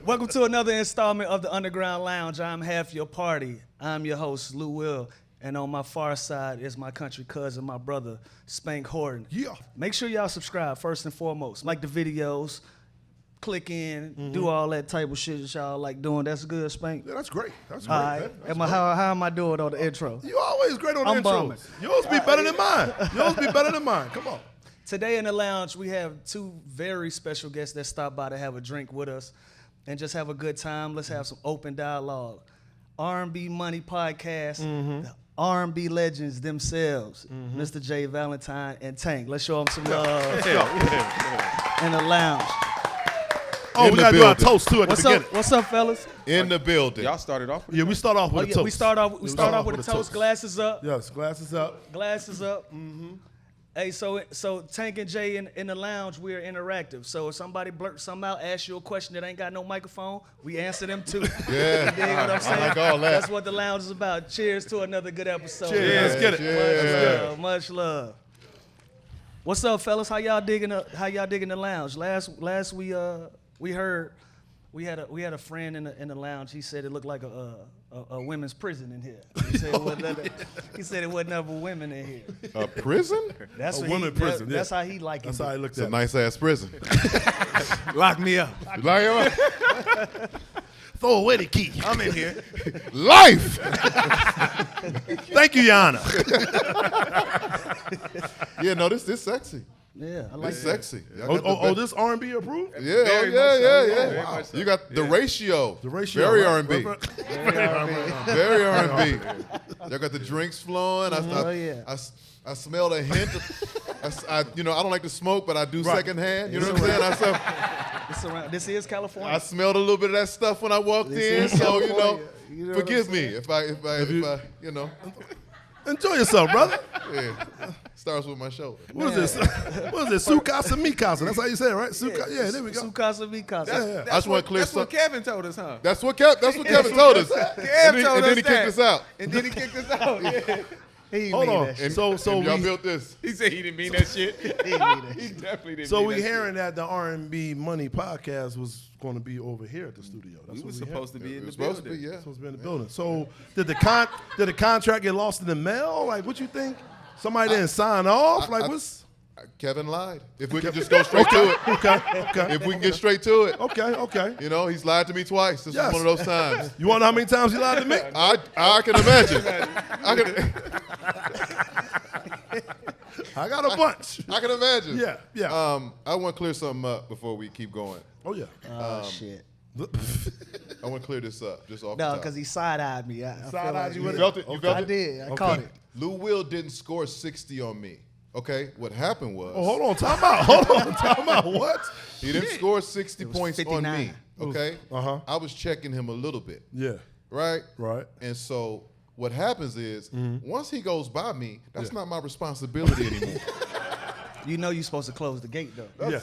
Welcome to another installment of the Underground Lounge. I'm half your party. I'm your host, Lou Will. And on my far side is my country cousin, my brother, Spank Horton. Yeah. Make sure y'all subscribe first and foremost. Like the videos, click in, do all that type of shit that y'all like doing. That's good, Spank? Yeah, that's great. That's great. All right. How am I doing on the intro? You always great on the I'm intro. bumming. Yours be better than mine. Yours be better than mine. Come on. Today in the lounge, we have two very special guests that stopped by to have a drink with us and just have a good time. Let's have some open dialogue. R&B Money podcast, the R&B legends themselves, Mr. J, Valentine, and Tank. Let's show them some love in the lounge. Oh, we got to do our toast, too, at the beginning. What's up, fellas? In the building. Y'all started off with Yeah, we start off with a toast. We start off with a toast. Glasses up. Yes, glasses up. Glasses up. Hey, so Tank and Jay in the lounge, we're interactive. So if somebody blurts something out, asks you a question that ain't got no microphone, we answer them too. Yeah. You dig what I'm saying? I like all that. That's what the lounge is about. Cheers to another good episode. Cheers. Yeah, Let's get it. cheers. Much love. What's up, fellas? How y'all digging the lounge? Last we heard we had a friend in the lounge. He said it looked like a women's prison in here. He said it wasn't ever women in here. A prison? That's A what women prison, That's yeah. how he like it. That's how he looked It's a at it. nice ass prison. Lock me up. Throw away the key. I'm in here. Life. Thank you, Yana. Yeah, no, this sexy. Yeah, I like It's that. sexy. Y'all got the Oh, best- this R&B approved? Yeah, Very yeah, much so. yeah, Oh, yeah. very much so. You got the ratio. The ratio. Very right? R&B. Very R&B. Y'all got the drinks flowing. Oh, yeah. I smelled a hint. I don't like to smoke, but I do Right. secondhand. You know what I'm saying? This is California. I smelled a little bit of that stuff when I walked This in. is So California. You know what forgive I'm me saying? if I Enjoy yourself, brother. yeah. Starts with my shoulder. What is this? What is this? Su casa, mi casa. That's how you say it, right? Yeah, there we go. Su casa, mi casa. Yeah. I just want to clear That's what something. Kevin told us, huh? That's what Kevin told us. Kev told And then us he kicked us out. And then he kicked us out. Yeah. He didn't Hold mean on. that shit. And, So and y'all we- built this. He said he didn't mean that shit. He didn't mean that He shit. definitely didn't So mean we that hearing that the R&B Money podcast was going to be over here at the studio. That's shit. We what was we supposed to be It in the was supposed to building. be, yeah. Supposed to be in the building. So did the contract get lost in the mail? Like, what you think? Somebody didn't sign off? Like, what's? Kevin lied. If we can just go straight to it. Okay. If we can get straight to it. Okay. You know, he's lied to me twice. This Yes. is one of those times. You want to know how many times he lied to me? I can imagine. I got a bunch. I can imagine. Yeah. I want to clear something up before we keep going. Oh, yeah. Oh, shit. I want to clear this up just off No, the top. because he side-eyed me. I feel Side-eyed like you he- with You felt it? You felt I it? did. I Okay. caught it. Lou Will didn't score 60 on me. Okay? What happened was Oh, hold on. Time out. What? he didn't score 60 was points 59. on me. Okay? Uh-huh. I was checking him a little bit. Yeah. Right? Right. And so what happens is once he goes by me, that's Yeah. not my responsibility anymore. You know you're supposed to close the gate, though. Yeah.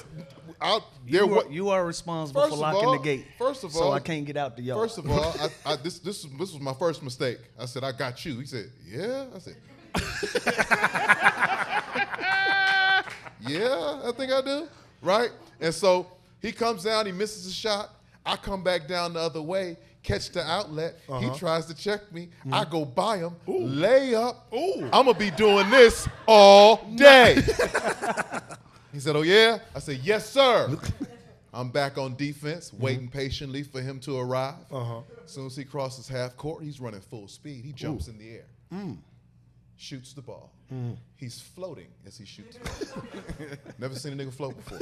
You are responsible for First of locking all- the gate. first of so all- I can't get out the yard. First of all, this was my first mistake. I said, I got you. He said, yeah? I said, yeah, I think I do. Right? And so he comes down, he misses a shot. I come back down the other way, catch the outlet. He tries to check me. I go by him, lay up. I'm going to be doing this all day. He said, oh, yeah? I said, yes, sir. I'm back on defense, waiting patiently for him to arrive. As soon as he crosses half court, he's running full speed. He jumps in the air, shoots the ball. He's floating as he shoots the ball. Never seen a nigga float before.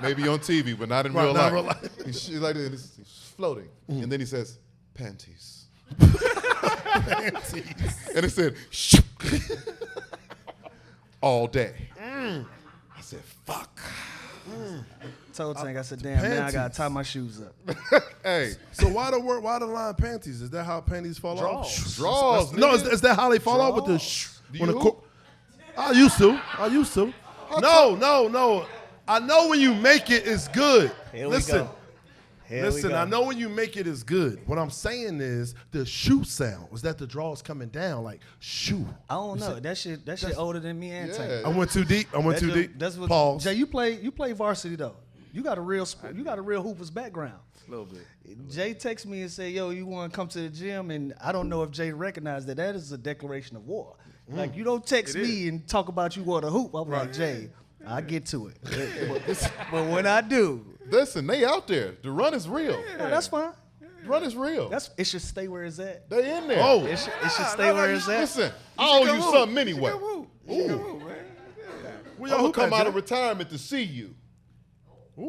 Maybe on TV, but not in real not life. real life. He's like this, he's floating. And then he says, panties. And it said, shoot. All day. I said, fuck. Told Tank, I said, damn, man, I panties. got to tie my shoes up. Hey, So why the line panties? Is that how panties fall Draws. off? draws. No, nigga. is that how they fall off with the Do when the you? co- I used to. No. I know when you make it, it's good. Here we Listen. go. Here we Listen, go. I know when you make it is good. What I'm saying is the shoe sound. Was that the draws coming down like shoe? I don't know. That shit older than me and Tank. Yeah. I went too deep. That's what, Pause. Jay, you play varsity though. You got a real Hooper's background. A little bit. Jay texted me and said, "Yo, you want to come to the gym?" And I don't know if Jay recognized that is a declaration of war. Like you don't text me and talk about you want to hoop. I'm like, Jay, I get to it. But when I do, Listen, they out there. The run is real. no, that's fine. The run is real. It should stay where it's at. They in there. Oh, It should stay where it's at. Listen, I owe you something anyway. Ooh. we I'm all gonna come out of Jay? retirement to see you.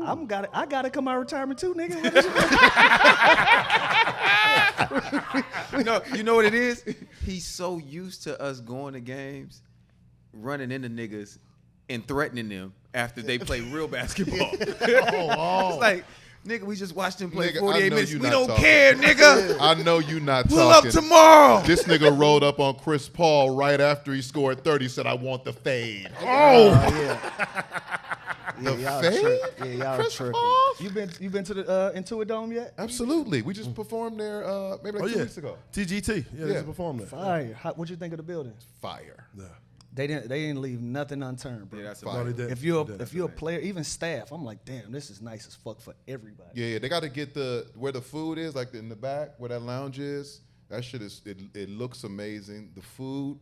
I gotta come out of retirement too, nigga. You know what it is? He's so used to us going to games, running into niggas, and threatening them after they play real basketball. It's like, nigga, we just watched him play Nigga, I 48 know minutes. you We not don't talking. care, nigga. I know you not Pull up talking. tomorrow. This nigga rolled up on Chris Paul right after he scored 30. Said, "I want the fade." Yeah, The y'all fade? tripping. Yeah, y'all Chris tripping. Paul? You been to the Intuit Dome yet? Absolutely. We just performed there maybe like 2 weeks ago. TGT. Yeah, Yeah. they performed there. Fire. What'd you think of the building? Fire. Yeah. They didn't leave nothing unturned, bro. Yeah, that's Fire. No, they did. if you're They did. a player, even staff, I'm like, damn, this is nice as fuck for everybody. Yeah, they got to get where the food is, like in the back where that lounge is. That shit is it looks amazing. The food,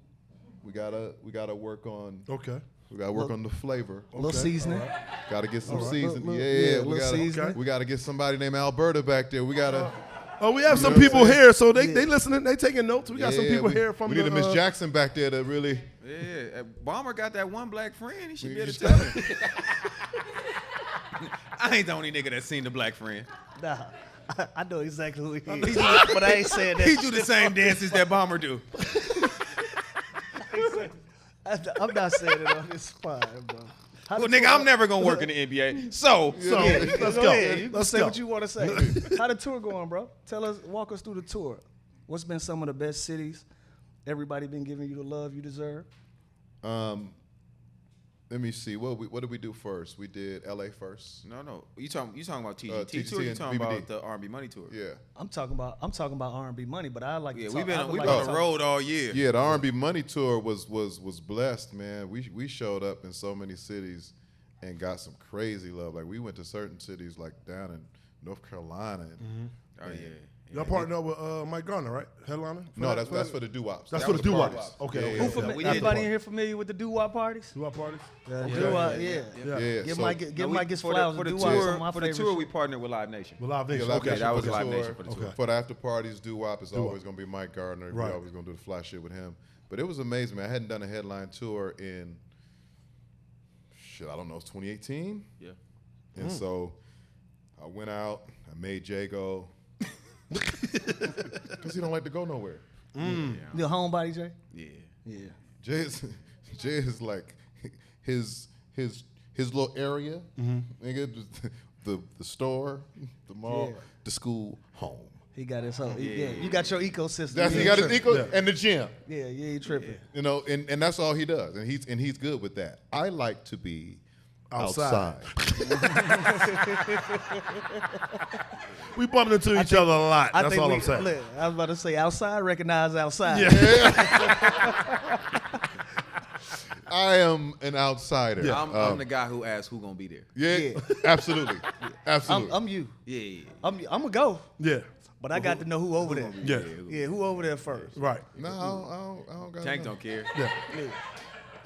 we gotta work on. Okay. We gotta work on the flavor. A little seasoning. Gotta get some Alright. seasoning. Little- Yeah, little seasoning. we gotta get somebody named Alberta back there. We gotta. Oh, we have some know what I'm people saying? here, so they listening. They taking notes. We got some Yeah, people we, here from we need the a Miss Jackson back there to really. Yeah, Bomber got that one black friend. He should be able to You tell him. I ain't the only nigga that's seen the black friend. Nah, I know exactly who he is, but I ain't saying that. He do the same dances that Bomber do. I'm not saying it on this spot, bro. Well, nigga, I'm never gonna work in the NBA. So, So let's Go go. ahead. You can Let's say go. what you want to say. How the tour going, bro? Walk us through the tour. What's been some of the best cities? Everybody been giving you the love you deserve? Let me see. What did we do first? We did LA first. no. You talking about TGT TGT tour? You and talking BBD. about the R&B Money Tour? Yeah. I'm talking about RnB Money, but I like to Yeah, talk. we've been I would on like to the talk- road all year. Yeah, the RnB Money Tour was blessed, man. We showed up in so many cities and got some crazy love. Like we went to certain cities like down in North Carolina. And, Oh yeah. Y'all partnered up with Mike Garner, right? Headliner? No, that's for the doo-wops. That's That for was the a doo-wops. party. Okay, Yeah, okay. yeah. Who okay. fami- we did. anybody in here familiar with the doo-wop parties? Doo-wop parties? Doo-wop, yeah. Yeah. Give so- Mike his for flowers. the Doo-wop's some tour. of my For the favorite tour, we shit. partnered with Live Nation. With Live Nation. Live Okay, Nation that was for the Live tour. Nation for the tour. Okay. For the after parties, doo-wop is Doo-wop. always gonna be Mike Gardner. Right. We always gonna do the fly shit with him. But it was amazing, man. I hadn't done a headline tour in I don't know, it's 2018. Yeah. And so I went out. I made Jay go because he don't like to go nowhere. You a homebody, Jay? Yeah. Yeah. Jay is like his little area. Nigga, the store, the mall, Yeah. the school, home. He got his whole. Yeah. You got your ecosystem. That's You he ain't got his tripping. eco and the gym. Yeah, you tripping. You know, and that's all he does, and he's good with that. I like to be Outside. outside. We bumping into each other a lot. That's all I'm saying. Look, I was about to say outside, recognize outside. I am an outsider. Yeah. I'm the guy who asks who gonna be there. Yeah, absolutely, absolutely. I'm you. Yeah. I'm gonna go, Yeah. but I got to know who over there. Yeah. Yeah, who over there first? Right. No, I don't got Tank to know. don't care. Yeah.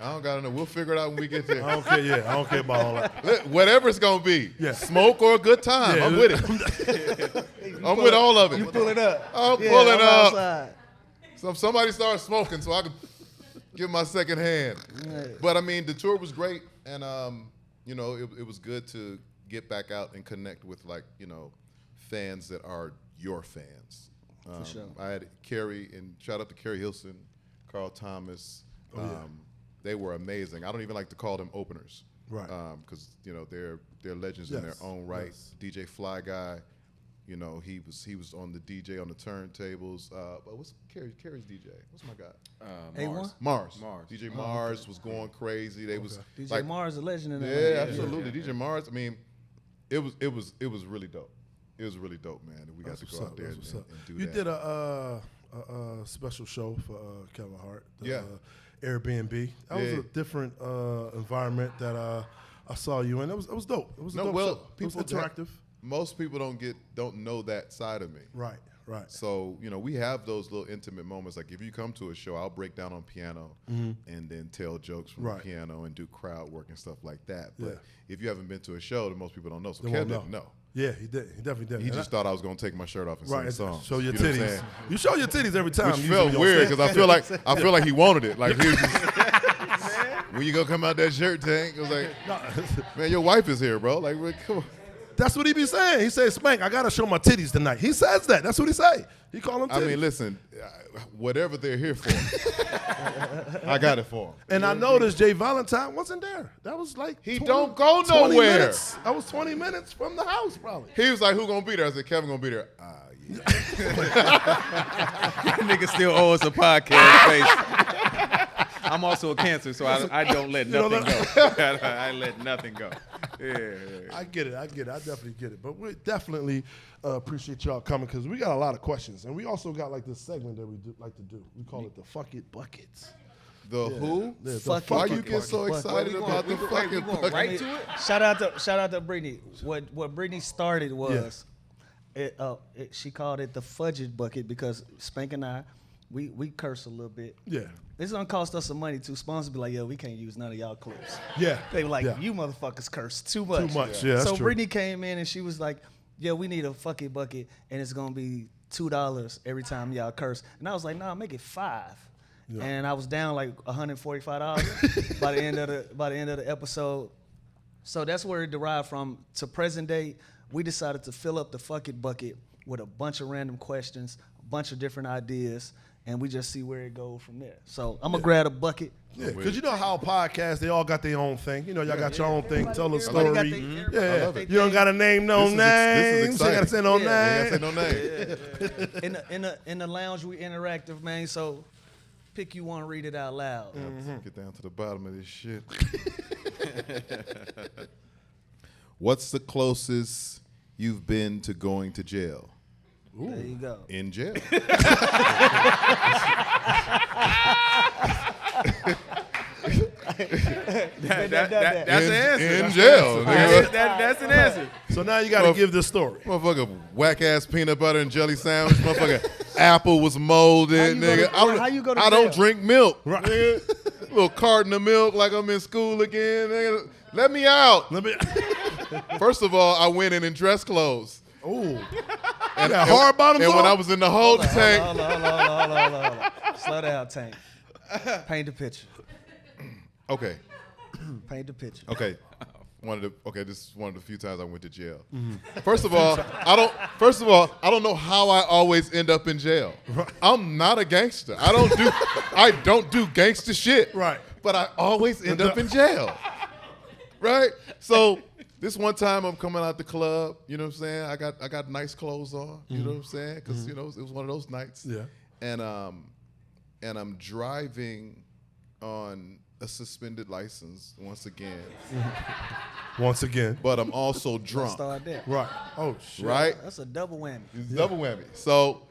I don't got to know. We'll figure it out when we get there. I don't care. Yeah. I don't care about all that. Whatever it's gonna be. Yeah. Smoke or a good time. Yeah. I'm with it. I'm with all of it. You pull it up. I'm Yeah, pulling I'm up. outside. So if somebody starts smoking, so I can give my second hand. But I mean, the tour was great, and you know, it was good to get back out and connect with fans that are your fans. For sure. I had Carrie, and shout out to Carrie Hilson, Carl Thomas. They were amazing. I don't even like to call them openers, Right. Because they're legends in their Yes, own right. yes. DJ Fly Guy. You know, he was on the DJ on the turntables. But what's Carrie's DJ? What's my guy? A1? Mars. Mars. DJ Mars was going crazy. They was DJ like, Mars, a legend in yeah, that. absolutely. DJ Mars. I mean, it was really dope. It was really dope, man. And we got to go out there and do You that. did a special show for Kevin Hart. Yeah. Airbnb. That was Yeah. a different environment that I saw you, and it was dope. It was a dope show. It was interactive. Most people don't know that side of me. Right. So, we have those little intimate moments. Like if you come to a show, I'll break down on piano and then tell jokes from the piano and do crowd work and stuff like that. But if you haven't been to a show, then most people don't know. So Kev didn't know. Yeah, he did. He definitely did. He just thought I was going to take my shirt off and sing a song. Show your titties. You show your titties every time. Which felt weird because I feel like he wanted it. Like he was just, when you gonna come out that shirt, Tank? I was like, man, your wife is here, bro. Like, come on. That's what he be saying. He says, Spank, I got to show my titties tonight. He says that. That's what he say. He call them titties. I mean, listen, whatever they're here for, I got it for him. And I noticed Jay Valentine wasn't there. That was like he don't go nowhere. Minutes. That was 20 minutes from the house, probably. He was like, who gonna be there? I said, Kevin gonna be there. Yeah. Nigga still owe us a podcast face. I'm also a Cancer, so I don't let nothing go. I let nothing go. Yeah. I get it. I definitely get it. But we definitely appreciate y'all coming because we got a lot of questions. And we also got like this segment that we like to do. We call it the Fuck It Buckets. The who? Yeah, Why you get so excited about the fucking bucket? Right to it? Shout out to Brittany. What Brittany started was, she called it the fudged bucket because Spank and I, we curse a little bit. Yeah. It's gonna cost us some money too. Sponsors be like, we can't use none of y'all clips. Yeah. They were like, you motherfuckers curse too much. Too much, yeah. That's So true. Brittany came in and she was like, we need a fuck it bucket and it's gonna be $2 every time y'all curse. And I was like, nah, make it $5. Yeah. And I was down like $145 by the end of the episode. So that's where it derived from. To present day, we decided to fill up the fuck it bucket with a bunch of random questions, a bunch of different ideas, and we just see where it goes from there. So I'm gonna grab a bucket. Yeah, because you know how podcasts, they all got their own thing. You know, y'all got your own thing, tell a story. I love it. You don't got to name no names. You got to say no names. You got to say no name. In the lounge, we interactive, man. So pick you one, read it out loud. Get down to the bottom of this shit. What's the closest you've been to going to jail? Ooh. There you go. In jail. That's an answer. In jail. That's an answer. So now you got to give this story. Motherfucker, whack-ass peanut butter and jelly sandwich. Motherfucker, apple was molded, nigga. How you go to I jail? don't drink milk. Right. Nigga. Little carton of milk like I'm in school again. Nigga. Let me out. First of all, I went in dress clothes. Ooh. And hard bottoms And on? when I was in the holding tank. Hold on. Slow down, Tank. Paint the picture. Okay. Paint the picture. Okay. This is one of the few times I went to jail. First of all, I don't know how I always end up in jail. I'm not a gangster. I don't do gangster shit. Right. But I always end up in jail. Right? So this one time I'm coming out the club, you know what I'm saying? I got nice clothes on, you know what I'm saying? Because it was one of those nights. Yeah. And I'm driving on a suspended license once again. Once again. But I'm also Let's drunk. start there. Right. Oh, shit. Right? That's a double whammy. It's double whammy. So,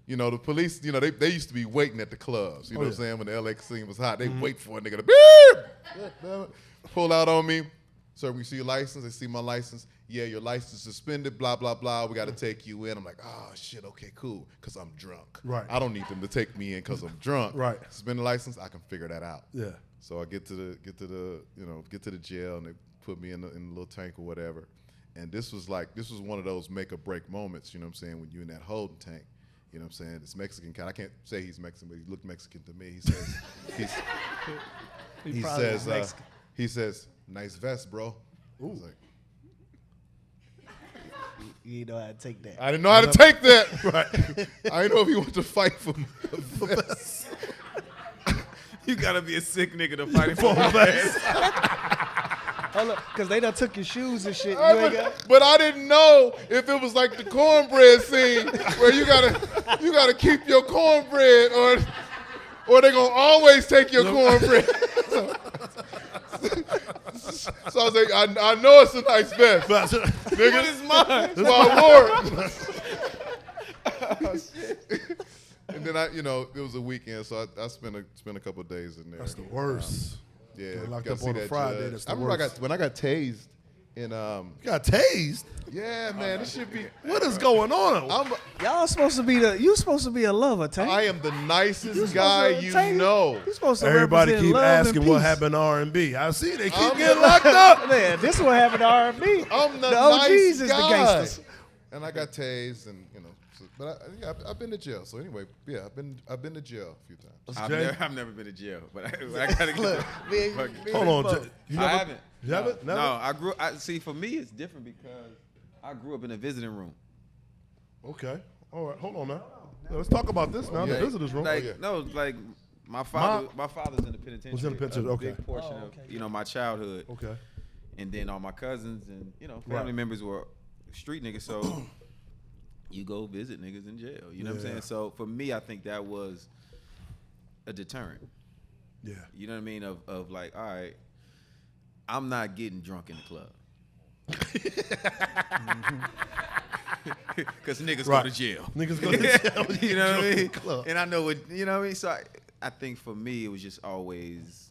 the police, they used to be waiting at the clubs. You know what I'm saying? When the LA scene was hot, they wait for a nigga to beep, pull out on me. Sir, we see your license. They see my license. Yeah, your license suspended, blah, blah, blah. We got to take you in. I'm like, oh, shit, okay, cool, because I'm drunk. Right. I don't need them to take me in because I'm drunk. Right. Suspend the license, I can figure that out. Yeah. So I get to the jail, and they put me in the little tank or whatever. And this was one of those make or break moments, you know what I'm saying, when you're in that holding tank. You know what I'm saying? This Mexican guy, I can't say he's Mexican, but he looked Mexican to me. He says, nice vest, bro. I was like, You know how to take that. I didn't know how to take that. Right. I didn't know if he wanted to fight for vest. You gotta be a sick nigga to fight for a vest. Hold up, because they done took your shoes and shit. You ain't got. But I didn't know if it was like the cornbread scene where you gotta keep your cornbread or they gonna always take your cornbread. So I was like, I know it's a nice vest. Nigga, What is mine? so I wore it. Oh, shit. And then it was a weekend, so I spent a couple of days in there. That's the worst. Yeah, locked gotta up see on a that Friday, judge. that's the I remember worst. when I got tased in You got tased? yeah, man, this should be. What is going on? Y'all supposed to be you supposed to be a lover, Tank. I am the nicest supposed guy to- you Tank, know. You supposed to Everybody represent keep love and asking what peace. happened to R&B. I see they keep I'm getting the- locked up. Man, this is what happened to R&B. I'm the OGs nice is the guy. gangsters. And I got tased, and but I've been to jail. So anyway, yeah, I've been to jail a few times. I've never been to jail, but I gotta get. Hold on. You I never- haven't. You haven't? No, Never? see, for me, it's different because I grew up in a visiting room. Okay. All right. Hold on now. Let's talk about this now. The visitors room. Like like my father's in the penitentiary. Was in the penitentiary, A okay. big portion of my childhood. Okay. And then all my cousins and family members were street niggas, so you go visit niggas in jail. You know what I'm saying? So for me, I think that was a deterrent. Yeah. You know what I mean? Of like, all right, I'm not getting drunk in the club. Because niggas go to jail. Niggas go to jail. You know what I mean? Club. And I know what, you know what I mean? So I think for me, it was just always,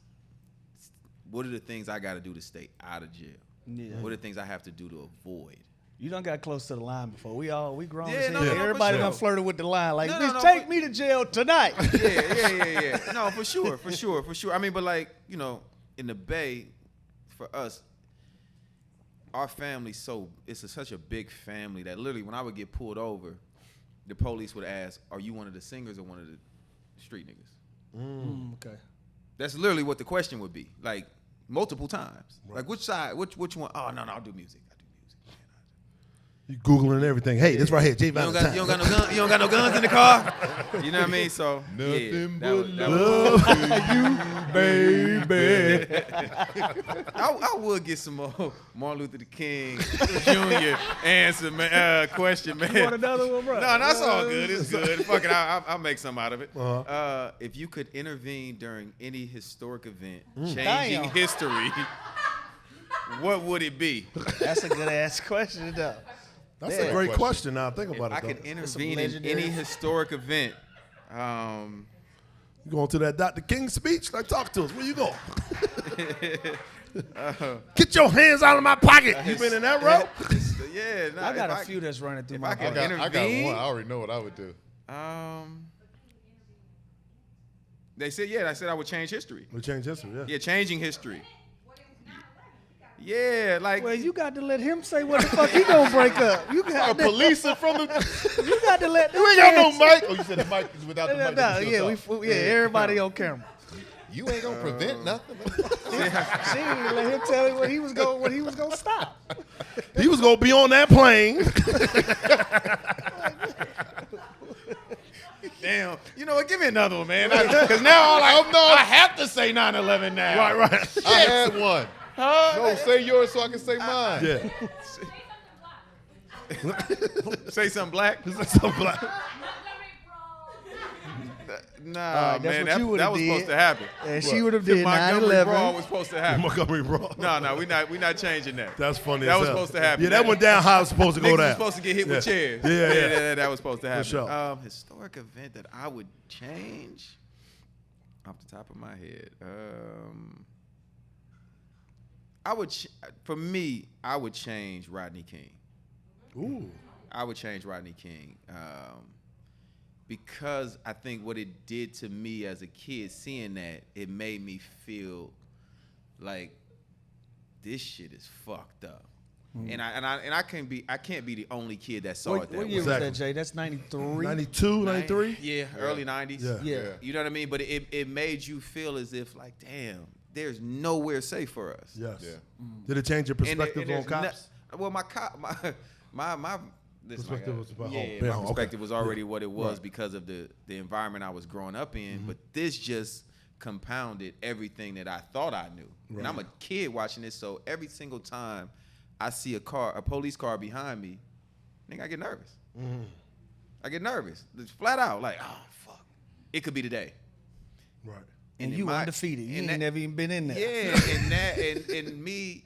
what are the things I got to do to stay out of jail? Yeah. What are the things I have to do to avoid? You done got close to the line before. We grown. Yeah, as hell. no, no, no, Everybody for done sure. flirted with the line. Like, No, bitch, no, take but- me to jail tonight. Yeah. No, for sure. I mean, but like, in the Bay, for us, our family, such a big family that literally when I would get pulled over, the police would ask, are you one of the singers or one of the street niggas? Okay. That's literally what the question would be, like multiple times. Like which side, which one? Oh, no, I'll do music. You Googling everything. Hey, this right here, J You don't Valentine. got no guns in the car? You know what I mean? So, Nothing yeah, but that was Baby. I would get some more Martin Luther King Jr. answer question, man. You want another one, bro? No, that's all good. It's good. Fuck it, I'll make some out of it. Uh-huh. If you could intervene during any historic event, changing Damn. history, what would it be? That's a good ass question, though. That's Yeah. a great question. Now think about I it. could Though. intervene in legendary- any historic event. You going to that Dr. King speech? Like, talk to us. Where you go? Get your hands out of my pocket. You been in that route? Yeah, nah, I got if a few that's running through if my I I could brain. got intervene? one. I already know what I would do. They said, I said I would change history. We change history, yeah. Yeah, changing history. Yeah, like Well, you got to let him say what the fuck he gonna break up. You got to, Police in front of you got to let. you ain't got no mic. Oh, you said the mic is without the mic. No, you yeah, still talk. everybody on camera. You ain't gonna prevent nothing. She didn't let him tell him what he was gonna stop. He was going to be on that plane. damn. You know what? Give me another one, man. Because now I have to say 9/11 now. Right. I had one. No, say yours so I can say mine. Yeah. Say something black. So black. Nah, that's man, what you that would've was did. supposed to happen. And she would have did Montgomery 9/11. Brawl was supposed to happen. Montgomery Brawl. No, we not changing that. That's funny That as was hell. supposed to happen. Yeah, that went down how it's supposed to go Niggas down. was supposed to get hit with chairs. Yeah. That was supposed to happen. sure. Historic event that I would change off the top of my head. For me, I would change Rodney King. Ooh. I would change Rodney King because I think what it did to me as a kid, seeing that, it made me feel like this shit is fucked up. And I can't be the only kid that saw it that What way. year was Exactly. that, Jay? That's 93. 92, 93? Yeah, early 90s. Yeah. Yeah. You know what I mean? But it made you feel as if like, damn, there's nowhere safe for us. Yes. Yeah. Did it change your And perspective on there's cops? well, my Perspective was about yeah, home. my Okay. perspective was already what it was Right. because of the environment I was growing up in. But this just compounded everything that I thought I knew. And I'm a kid watching this, so every single time I see a police car behind me, nigga, I get nervous. I get nervous. It's flat out, like, oh fuck, it could be today. Right. And in you my- undefeated. You and ain't that- never even been in there. Yeah,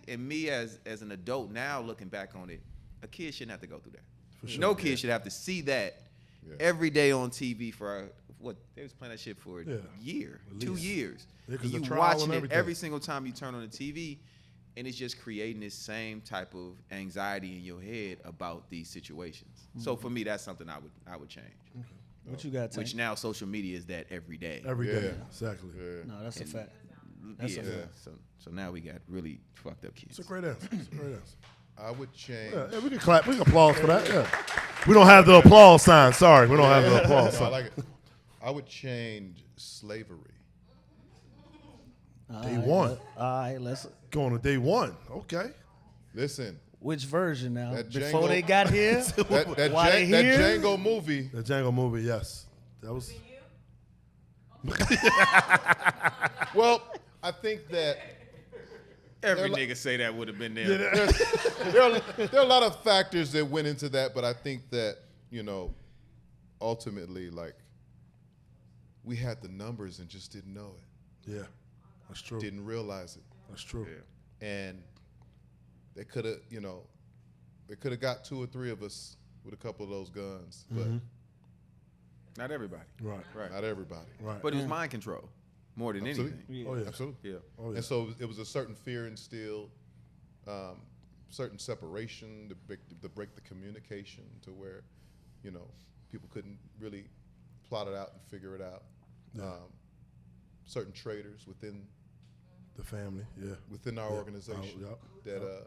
and me as an adult now looking back on it, a kid shouldn't have to go through that. For sure. No kid should have to see that every day on TV for what they was playing that shit for a Yeah. year, At 2 least. years. Yeah, 'cause And the you trial watching and it everything. every single time you turn on the TV, and it's just creating this same type of anxiety in your head about these situations. So for me, that's something I would change. What you got, Which Tank? now social media is that every day. Every day, Yeah. exactly. Yeah. No, that's a And- fact. That's a yeah. fact. So now we got really fucked up kids. It's a great answer. It's a great answer. I would change. Yeah, we can clap. We can applause for that. Yeah. We don't have the applause sign. Sorry, we don't have the applause No, I sign. like it. I would change slavery. Day one. All right, let's. Going to day one. Okay. Listen, Which version now? That Before Django- they got here? that Why they that here? Django movie. The Django movie, yes. That was. Well, I think that Every nigga say that would have been there. there are a lot of factors that went into that, but I think that, ultimately, like, we had the numbers and just didn't know it, Yeah, that's true. didn't realize it. That's true. And they could have, they could have got 2 or 3 of us with a couple of those guns, but Not everybody. Right. Right. not everybody. Right. But it was mind control more than Absolutely. anything. Oh yeah. Absolutely. Yeah. Oh yeah. And so it was a certain fear instilled, certain separation to break the communication to where, people couldn't really plot it out and figure it out. Yeah. Certain traders within The family. Yeah. our Yeah. organization Yep. that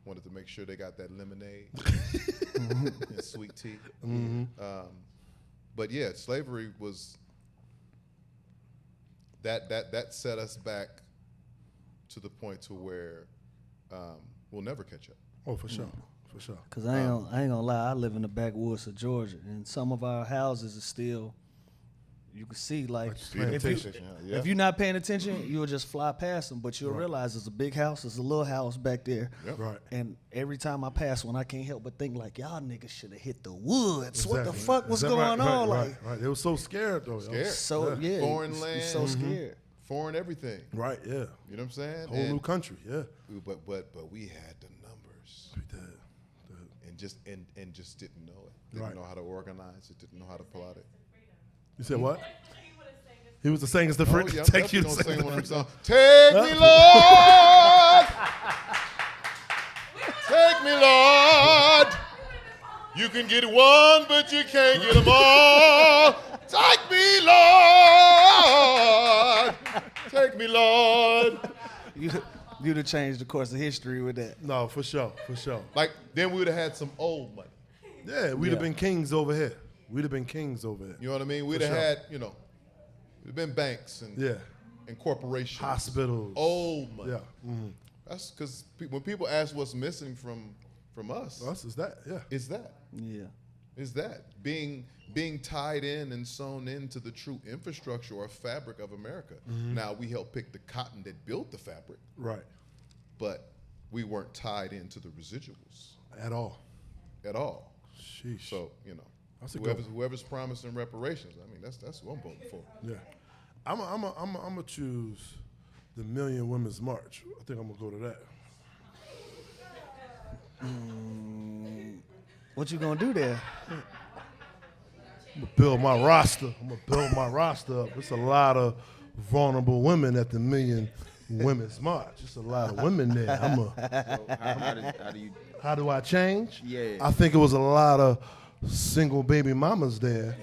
wanted to make sure they got that lemonade and sweet tea. But yeah, slavery was that set us back to the point to where we'll never catch up. Oh, for sure. For sure. Cause I ain't gonna lie, I live in the backwoods of Georgia, and some of our houses are still. You can see like plantation. if you're not paying attention, you'll just fly past them, but you'll realize there's a big house, there's a little house back there. Yep. Right. And every time I pass one, I can't help but think like, y'all niggas should have hit the woods. What the Exactly. fuck was Is that going right? on? Right, Like, right. They were so scared though. yo. Scared. so yeah, Foreign you're land. so scared. Foreign everything. Right. Yeah. You know what I'm saying? Whole And new country. Yeah. But we had the numbers We did. and just didn't know it. Didn't Right. know how to organize it. Didn't know how to plot it. You said what? He was the singers the Oh, freak. yeah, I'm Take you definitely to gonna sing sing the one of freak them songs. Take me, Lord. Take me, Lord. You can get one, but you can't get them all. Take me, Lord. Take me, Lord. You'd have changed the course of history with that. No, for sure. For sure. Like, then we would have had some old money. Yeah, we'd have Yeah. been kings over here. We'd have been kings over here. You know what I mean? We'd have sure. had, we'd been banks and, Yeah. and corporations. Hospitals. Old money. Yeah. Mm-hmm. That's because when people ask what's missing from us, Us is that. Yeah. is that. Yeah. Is that being tied in and sewn into the true infrastructure or fabric of America. Now, we helped pick the cotton that built the fabric, Right. but we weren't tied into the residuals At all. at all. Sheesh. So, That's a good whoever's promising reparations, I mean, that's what I'm voting for. Yeah. I'm gonna choose the Million Women's March. I think I'm gonna go to that. What you gonna do there? I'm gonna build my roster. Up. It's a lot of vulnerable women at the Million Women's March. It's a lot of women there. So how do you? How do I change? Yeah. I think it was a lot of single baby mamas there.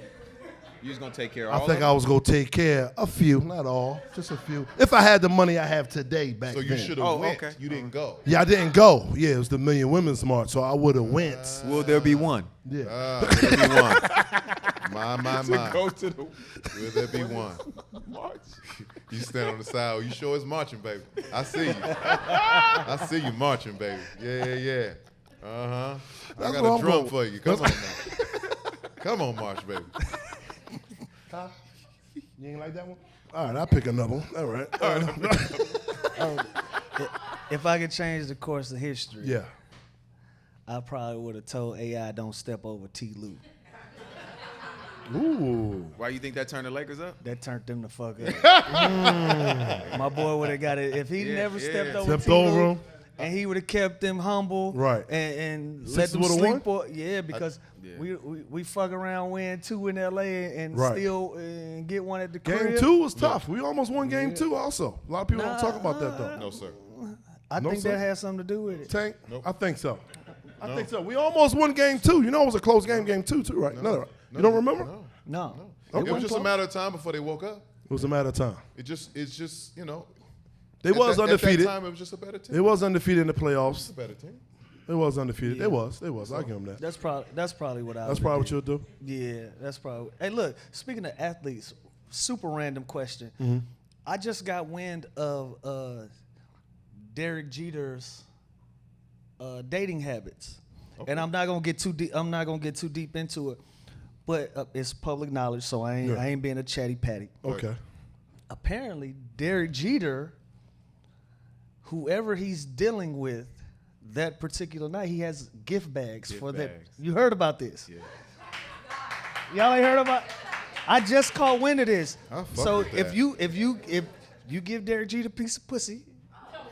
You just gonna take care of I all think of I was gonna take care of a few, not all, just a few. If I had the money I have today back So then. you should have Oh, went. okay. You didn't go. Yeah, I didn't go. Yeah, it was the Million Women's March, so I would have went. Will there be one? Yeah. Will there be one? My. Go to the Will there be one? march. You stand on the side. You sure it's marching, baby. I see you. I see you marching, baby. Yeah. I That's got what a I'm drum going- for you. Come on now. Come on, march, baby. You ain't like that one? All right, I'll pick another one. All right. If I could change the course of history, Yeah. I probably would have told AI don't step over T. Lou. Ooh. Why you think that turned the Lakers up? That turned them the fuck up. My boy would have got it if he never stepped over Stepped T. Lou, over him. and he would have kept them humble, Right. And let Sixers them would've sleep. won? Because Yeah. we fuck around, win 2 in LA, and Right. still get one at the crib. Game 2 was tough. We almost won game 2 also. A lot of people don't talk about that though. No, sir. I No, think sir. that has something to do with it. Tank? Nope. I think so. I think so. We almost won game 2. You know it was a close game 2 too, right? No. You don't remember? No. It was just a matter of time before they woke up. It was a matter of time. It's just, you know. They was undefeated. At that time, it was just a better team. It was undefeated in the It's playoffs. a better team. It was undefeated. Yeah. It was. I give them that. That's probably what I. That's would probably what do. you'll do. Yeah, that's probably. Hey, look. Speaking of athletes, super random question. Mm-hmm. I just got wind of Derek Jeter's dating habits, and I'm not gonna get too deep. I'm not gonna get too deep into it, but it's public knowledge, so I ain't being a chatty patty. Okay. Apparently, Derek Jeter, whoever he's dealing with that particular night, he has gift bags Gift for that. bags. You heard about this? Yeah. Y'all ain't heard about? I just caught wind of this. I fuck So with if that. you give Derek Jeter a piece of pussy,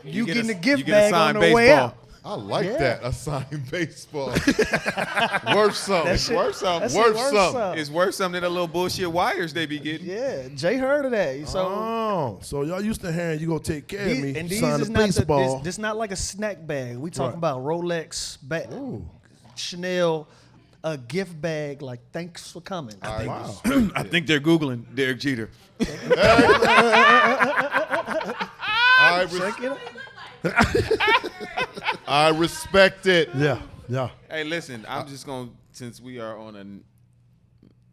you get getting a- a gift you get a bag on signed the way baseball. out. I like Yeah. that. A signed baseball. Worth something. That shit- Worth something. that shit Worth worth something. something. It's worth something than the little bullshit wires they be getting. Yeah, Jay heard of that. So So y'all used to hearing you gonna take care of me, and these sign is a not baseball. this not like a snack bag. We talking Right. about Rolex bag, Chanel, a gift bag. Like, thanks for coming. Wow. I think they're Googling Derek Jeter. Check it out. I respect it. Yeah. Hey, listen, I'm just going to, since we are on an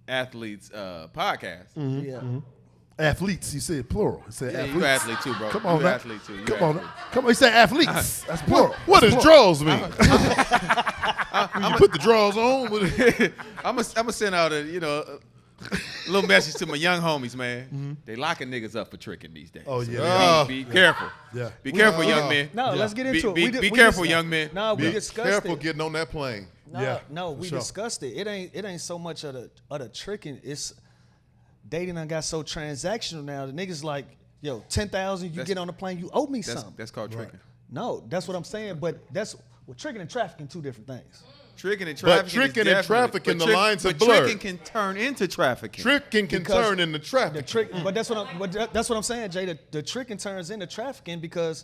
athletes podcast. Yeah. Athletes, you said plural. You said Yeah, athletes. you athlete too, bro. Come on, you man. athlete too. You Come on, athlete. come on. You said athletes. That's plural. What does draws mean? I'm you put the draws on? I'm gonna send out a little message to my young homies, man. They locking niggas up for tricking these days. Oh, yeah. Be careful. Yeah. Be careful, young men. No, let's get into Be- it. be careful, young men. No, we Be discussed careful it. getting on that plane. No, we sure. discussed it. It ain't so much of the tricking. It's dating done got so transactional now. The niggas like, yo, 10,000, you That's- get on the plane, you owe me something. That's called tricking. No, that's what I'm saying. But tricking and trafficking, two different things. Tricking and But trafficking. is tricking and definitely- trafficking, but the lines are but blurred. Tricking can turn into trafficking. Tricking can Because turn into The traffic. trick, but that's what I'm saying, Jay. The tricking turns into trafficking because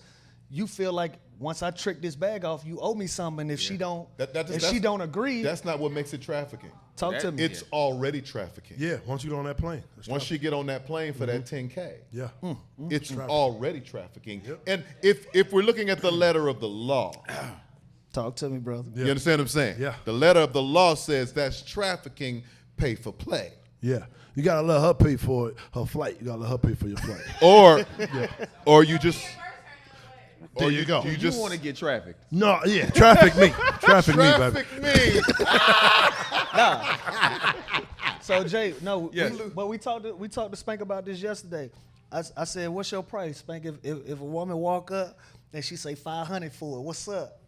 you feel like once I trick this bag off, you owe me something. And if she don't, she don't agree, That's not what makes it trafficking. talk to me. It's already trafficking. Yeah, once you get on that plane. That's Once tough. you get on that plane for that 10K, Yeah. it's already trafficking. And if we're looking at the letter of the law, Talk to me, brother. you understand what I'm saying? Yeah. The letter of the law says that's trafficking, pay for play. Yeah. You gotta let her pay for her flight. You gotta let her pay for your flight. Or you just There you go. You You just want to get trafficked. No, yeah. Traffic me. Traffic me, baby. traffic me. So Jay, no, Yes. but we talked to Spank about this yesterday. I said, "What's your price, Spank? If a woman walk up and she say 500 for it, what's up?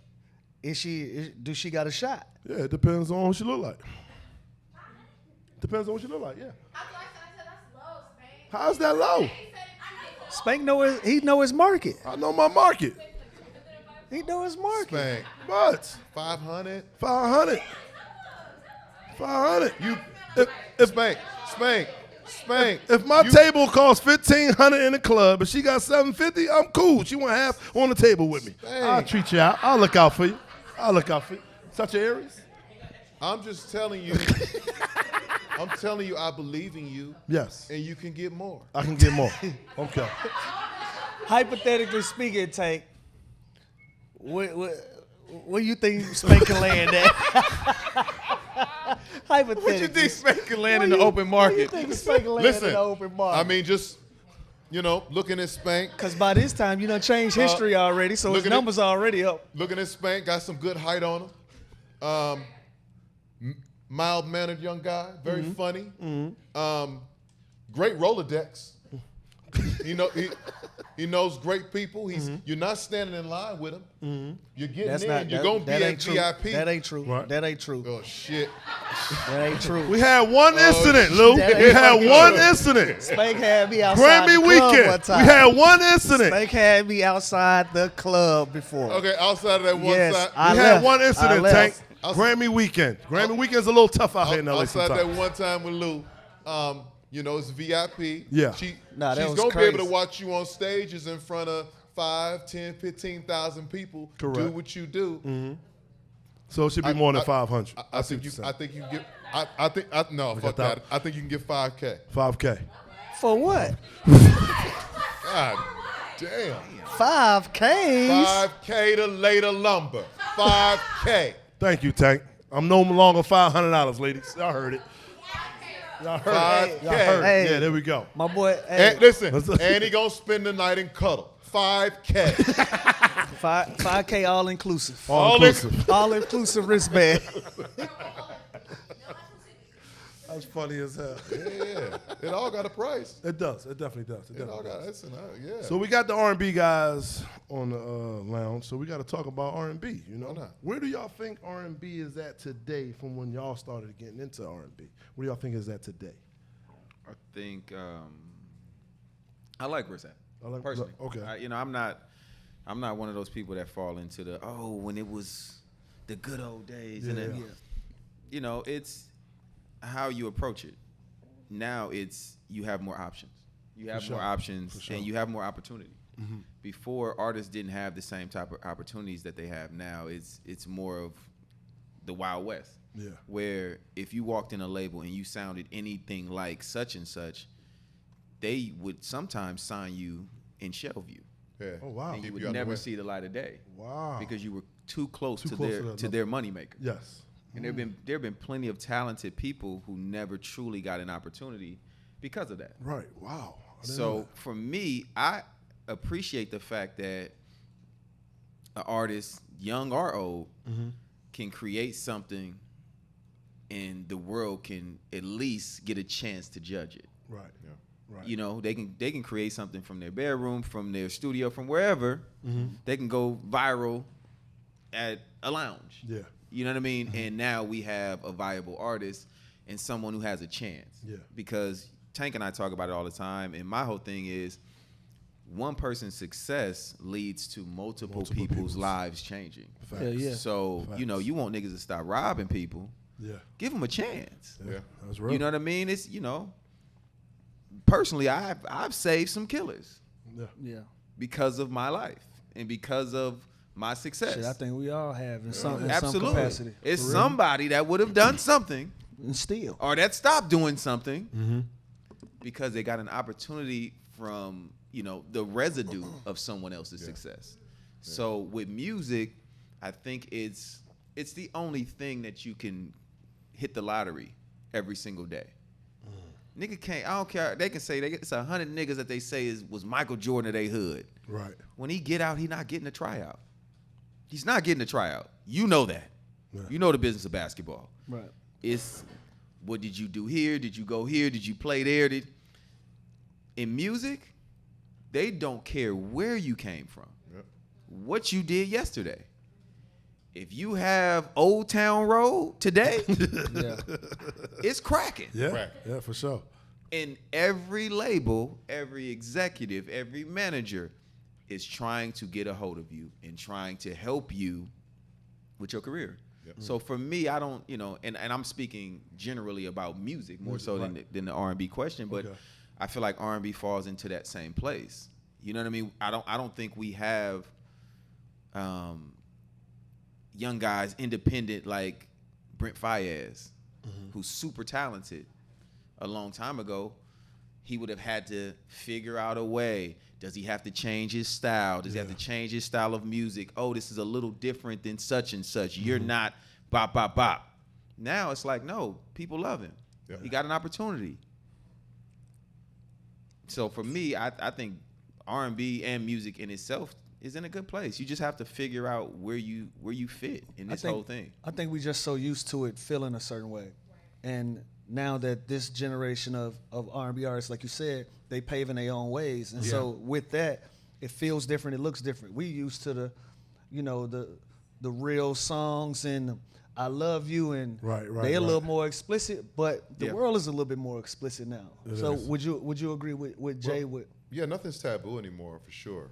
Do she got a shot? Yeah, it depends on what she look like. Depends on what she look like, yeah. How's that low? Spank know his market. I know my market. He know his market. Spank. But 500. 500. 500. Spank. If my table costs $1,500 in the club and she got $750, I'm cool. She want half on the table with me. I'll treat you out. I'll look out for you. Such an Aries? I'm just telling you. I'm telling you, I believe in you. Yes. And you can get more. I can get more. Okay. Hypothetically speaking, Tank, where you think Spank can land at? Hypothetically. What you think Spank can land in Where the you- open where you market? think Spank can land Listen, in the open market? I mean, just, looking at Spank. Because by this time, you done changed history already, so his looking at- numbers are already up. Looking at Spank, got some good height on him. Mild-mannered young guy, very funny. Great Rolodex. He knows great people. You're not standing in line with him. You're getting That's in. not. You're gonna be That at ain't true. VIP. That ain't true. Right. That ain't true. Oh shit! That ain't true. We had one incident, Lou. That We ain't had fucking one true. incident. Spank had me outside Grammy the club weekend. one time. We had one incident. Spank had me outside the club before. Okay, outside of that one Yes, side. I We had left. one I incident, left. Tank. Grammy weekend. Grammy weekend's a little tough out here in LA Outside that sometimes. one time with Lou, you know, it's VIP. Yeah. Nah, that she's was gonna be able crazy. to watch you on stages in front of 5, 10, 15,000 people. Do Correct. what you do. So it should be more than 500. I think you. I think you get. No, fuck that. I think you can get 5K. 5K. For what? God damn. 5Ks. 5K to later lumber. 5K. Thank you, Tank. I'm no longer $500, ladies. Y'all heard it. Y'all heard it. 5K. Y'all heard Hey. it. Yeah, there we go. My boy. Hey, And listen, and he gonna spend the night in cuddle. 5K. 5K all inclusive. All inclusive. All inclusive wristband. That's funny as hell. Yeah, it all got a price. It does. It definitely does. It It definitely all got. does. Listen, yeah. So we got the R&B guys on the lounge, so we got to talk about R&B. You know, Why not? where do y'all think R&B is at today from when y'all started getting into R&B? Where do y'all think is at today? I think I like where it's at. I like- personally. okay. I'm not one of those people that fall into the when it was the good old days. And then, Yeah. you know, it's how you approach it. Now you have more options. You have sure. more options For sure. and you have more opportunity. Before, artists didn't have the same type of opportunities that they have now. It's more of the Wild West. Yeah. Where if you walked in a label and you sounded anything like such and such, they would sometimes sign you and shelve you. Yeah. Oh, wow. And Keep you would you out the never way. see the light of day. Wow. Because you were too close Too to close their to that to their moneymaker. Yes. And there have been plenty of talented people who never truly got an opportunity because of that. Right. Wow. I didn't know So that. for me, I appreciate the fact that an artist, young or old, can create something and the world can at least get a chance to judge it. Right. Yeah. Right. You know, they can create something from their bedroom, from their studio, from wherever. They can go viral at a lounge. Yeah. You know what I mean? And now we have a viable artist and someone who has a chance. Yeah. Because Tank and I talk about it all the time, and my whole thing is one person's success leads to multiple people's lives changing. Facts. Hell yeah. So, you know, you want niggas to stop robbing people, Yeah. give them a chance. Yeah. That's real. You know what I mean? It's, you know, personally, I've saved some killers Yeah. Yeah. because of my life and because of my success. Shit, I think we all have in some Absolutely. capacity. It's somebody that would have done something And still. or that stopped doing something because they got an opportunity from, you know, the residue of someone else's success. So with music, I think it's the only thing that you can hit the lottery every single day. Nigga can't, I don't care. They can say it's 100 niggas that they say was Michael Jordan of their hood. Right. When he get out, he not getting a tryout. He's not getting a tryout. You know that. Yeah. You know the business of basketball. Right. It's what did you do here? Did you go here? Did you play there? In music, they don't care where you came from. Yep. What you did yesterday. If you have Old Town Road today, Yeah. it's cracking. Yeah. Right. Yeah, for sure. And every label, every executive, every manager is trying to get a hold of you and trying to help you with your career. Yep. So for me, I don't, you know, and I'm speaking generally about music more so than the R&B question, but Okay. I feel like R&B falls into that same place. You know what I mean? I don't think we have young guys independent like Brent Faiyaz, who's super talented. A long time ago, he would have had to figure out a way. Does he have to change his style? Does he have to change his style of music? Oh, this is a little different than such and such. You're not bop, bop, bop. Now it's like, no, people love him. Yeah. He got an opportunity. So for me, I think R&B and music in itself is in a good place. You just have to figure out where you fit in this whole thing. I think we just so used to it feeling a certain way. And now that this generation of R&B artists, like you said, they paving their own ways. And so with that, it feels different, it looks different. We used to the, you know, the real songs and I love you and they a little more explicit, but the world is a little bit more explicit now. So would you agree with Jay? Yeah, nothing's taboo anymore for sure.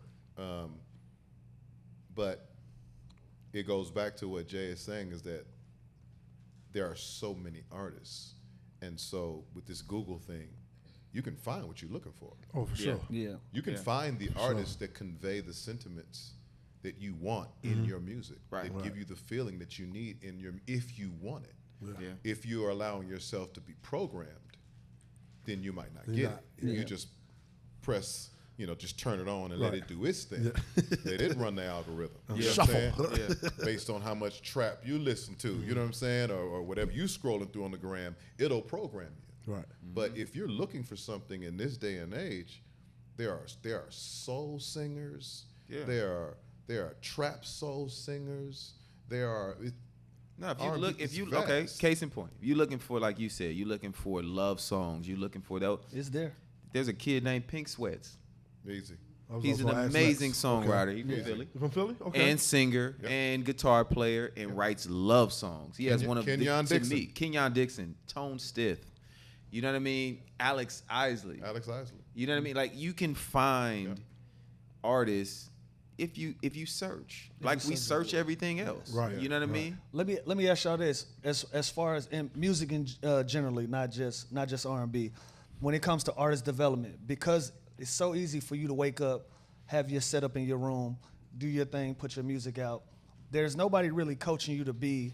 But it goes back to what Jay is saying is that there are so many artists. And so with this Google thing, you can find what you're looking for. Oh, for sure. Yeah. You can find the artists that convey the sentiments that you want in your music, that give you the feeling that you need in your, if you want it. Yeah. If you are allowing yourself to be programmed, then you might not get it. If you just press, just turn it on and let it do its thing. Let it run the algorithm. You know what I'm saying? Based on how much trap you listen to, you know what I'm saying? Or whatever you scrolling through on the gram, it'll program you. Right. But if you're looking for something in this day and age, there are soul singers. Yeah. There are trap soul singers. There are. No, case in point. If you're looking for, like you said, you're looking for love songs. You're looking for those. It's there. There's a kid named Pink Sweats. Easy. He's an amazing songwriter. He's from Philly. You from Philly? Okay. And singer and guitar player and writes love songs. He has one of Kenyon Dixon. Kenyon Dixon, Tone Stith. You know what I mean? Alex Isley. You know what I mean? Like you can find artists if you search. Like we search everything else. Right. You know what I mean? Let me ask y'all this: as far as in music and generally, not just R&B, when it comes to artist development, because it's so easy for you to wake up, have your setup in your room, do your thing, put your music out. There's nobody really coaching you to be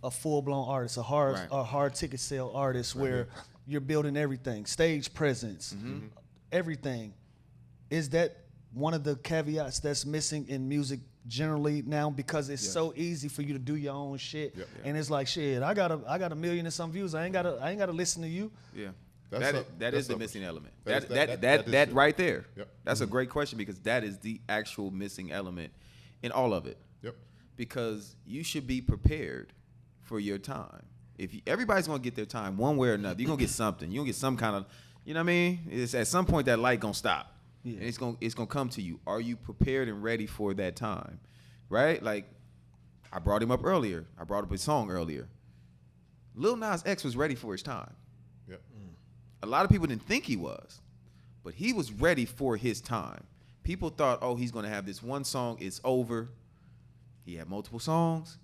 a full-blown artist, a hard ticket sale artist where you're building everything, stage presence, everything. Is that one of the caveats that's missing in music generally now, because it's so easy for you to do your own shit, and it's like shit. I got a million and some views. I ain't gotta listen to you. Yeah. That is the missing element. That right there. Yep. That's a great question, because that is the actual missing element in all of it. Yep. Because you should be prepared for your time. Everybody's gonna get their time one way or another. You're gonna get something. You're gonna get some kind of, you know what I mean? It's at some point that light gonna stop. Yeah. And it's gonna come to you. Are you prepared and ready for that time? Right? Like I brought him up earlier. I brought up his song earlier. Lil Nas X was ready for his time. Yep. A lot of people didn't think he was, but he was ready for his time. People thought, oh, he's going to have this one song, it's over. He had multiple songs.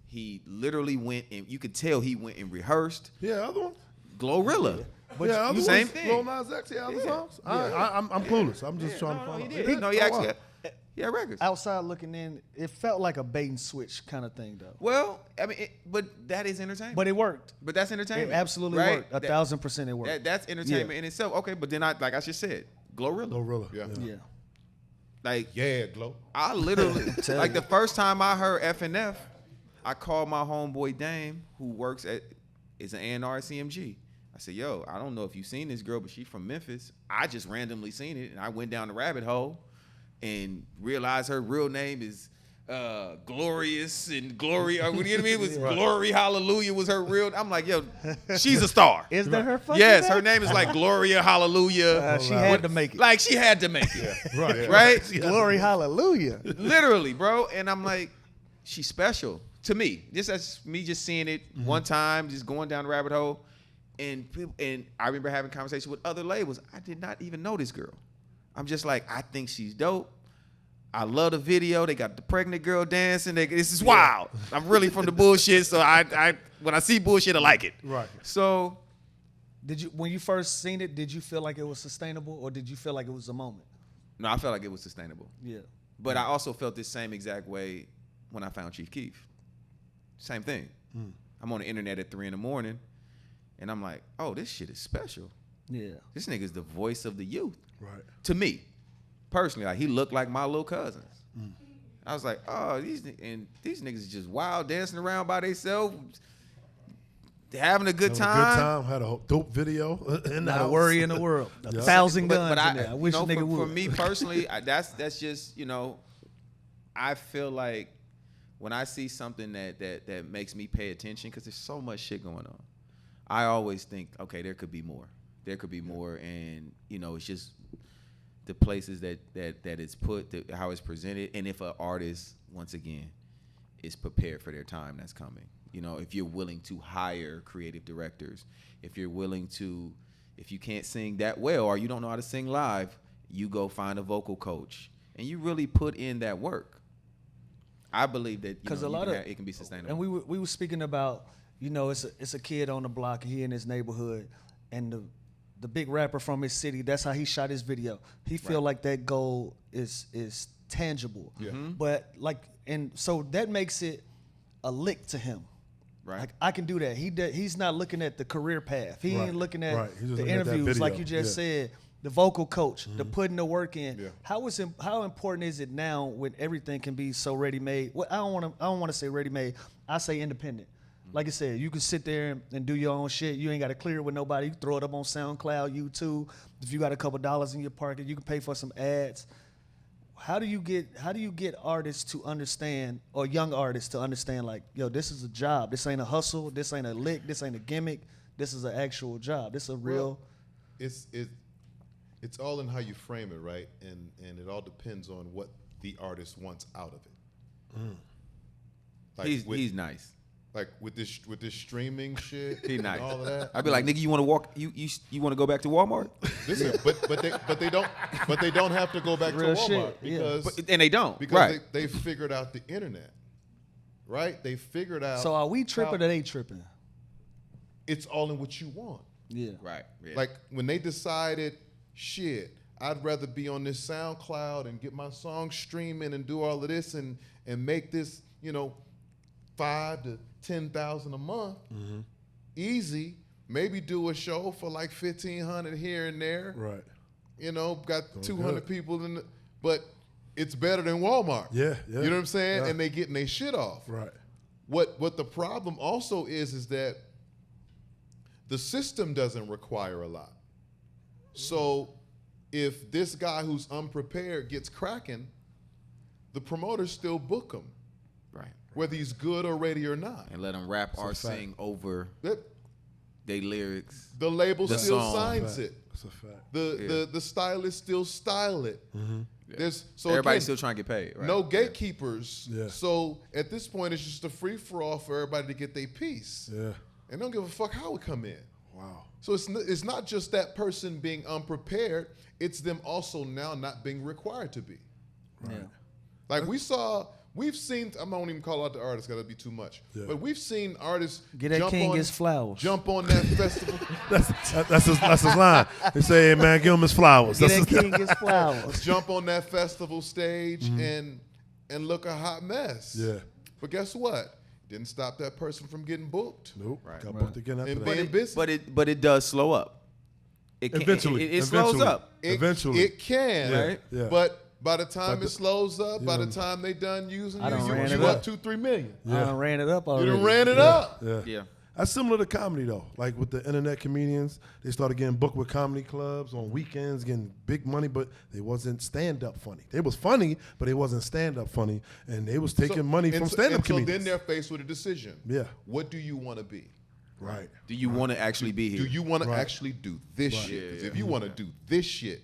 He literally went and you could tell he went and rehearsed. Yeah, other one. Glorilla. Yeah. But other same ones, thing. Lil Nas X, other songs. I'm clueless. I'm just trying to find out. He actually had records. Outside looking in, it felt like a bait and switch kind of thing, though. Well, I mean, but that is entertainment. But it worked. But that's entertainment. It absolutely worked. 1,000% it worked. That's entertainment in itself. Okay, but then like I just said, Glorilla. Yeah. Like Glow. I literally like the first time I heard FNF, I called my homeboy Dame, who works is an A&R at CMG. I said, yo, I don't know if you've seen this girl, but she's from Memphis. I just randomly seen it, and I went down the rabbit hole and realized her real name is Glorious and Glory. What do you know what I mean? It was Glory Hallelujah was her real. I'm like, yo, she's a star. Is that her fucking Yes, name? her name is like Gloria Hallelujah. She had to make it. Like she had to make it. Right. Glory Hallelujah. Literally, bro. And I'm like, she's special to me. That's me just seeing it one time, just going down the rabbit hole. And I remember having conversations with other labels. I did not even know this girl. I'm just like, I think she's dope. I love the video. They got the pregnant girl dancing. This is wild. I'm really from the bullshit, so I when I see bullshit, I like it. Right. So, when you first seen it, did you feel like it was sustainable, or did you feel like it was a moment? No, I felt like it was sustainable. Yeah. But I also felt the same exact way when I found Chief Keef. Same thing. I'm on the internet at 3 a.m, and I'm like, oh, this shit is special. Yeah. This nigga's the voice of the youth. Right. To me, personally, like he looked like my little cousins. I was like, oh, these niggas is just wild, dancing around by themselves, having a good time. Had a dope video. Not a worry in the world. 1,000 guns in there. I wish a nigga would. For me personally, that's just, I feel like when I see something that makes me pay attention, because there's so much shit going on, I always think, okay, there could be more. There could be more, and it's just the places that it's put, how it's presented, and if an artist, once again, is prepared for their time that's coming. You know, if you're willing to hire creative directors, if you're willing to, if you can't sing that well or you don't know how to sing live, you go find a vocal coach and you really put in that work. I believe that it can be sustainable. And we were speaking about, you know, it's a kid on the block and he in his neighborhood, and the big rapper from his city, that's how he shot his video. He feel like that goal is tangible. Yeah. But and so that makes it a lick to him. Right. Like, I can do that. He's not looking at the career path. He ain't looking at the interviews like you just said. The vocal coach, the putting the work in. Yeah. How important is it now when everything can be so ready made? Well, I don't want to say ready made. I say independent. Like I said, you can sit there and do your own shit. You ain't got to clear it with nobody. You throw it up on SoundCloud, YouTube. If you got a couple dollars in your pocket, you can pay for some ads. How do you get artists to understand, or young artists to understand, like, yo, this is a job. This ain't a hustle. This ain't a lick. This ain't a gimmick. This is an actual job. This is a real. It's all in how you frame it, right? And it all depends on what the artist wants out of it. Like he's nice. Like with this streaming shit, he nice. And all of that. I'd be like, nigga, you want to walk? You want to go back to Walmart? Listen, but they don't have to go back Real to Walmart shit, because and they don't because they figured out the internet, right? They figured out. So are we tripping or they tripping? It's all in what you want. Yeah. Right. Yeah. Like when they decided, shit, I'd rather be on this SoundCloud and get my song streaming and do all of this and make this, you know, $5,000 to $10,000 a month, easy. Maybe do a show for like $1,500 here and there. Right. You know, got 200 people in, but it's better than Walmart. Yeah. You know what I'm saying? And they getting their shit off. Right. What the problem also is that the system doesn't require a lot. So if this guy who's unprepared gets cracking, the promoters still book him. Right. Whether he's good or ready or not. And let him rap or sing over their lyrics. The label still song. Signs it. That's a fact. The stylist still style it. There's everybody's still trying to get paid. Right? No gatekeepers. Yeah. So at this point, it's just a free for all for everybody to get their piece. Yeah. And don't give a fuck how it come in. Wow. So it's not just that person being unprepared. It's them also now not being required to be. Right. Yeah. Like we've seen. I don't even call out the artists, gotta be too much. Yeah. But we've seen artists get that king his flowers. Jump on that festival. that's his line. They say, "Hey man, give him his flowers." Get that king his flowers. Jump on that festival stage and look a hot mess. Yeah. But guess what? Didn't stop that person from getting booked. Nope. Right. Got booked again after that. But it does slow up. Eventually, it slows up. Eventually, it can. Right. Yeah. But by the time it slows up, by the time they done using you up 2-3 million. I done ran it up already. You done ran it up. Yeah. That's similar to comedy though. Like with the internet comedians, they started getting booked with comedy clubs on weekends, getting big money, but they wasn't stand-up funny. They was funny, but they wasn't stand-up funny, and they was taking money from stand-up comedians. So then they're faced with a decision. Yeah. What do you want to be? Right. Do you want to actually be here? Do you want to actually do this shit? Because if you want to do this shit,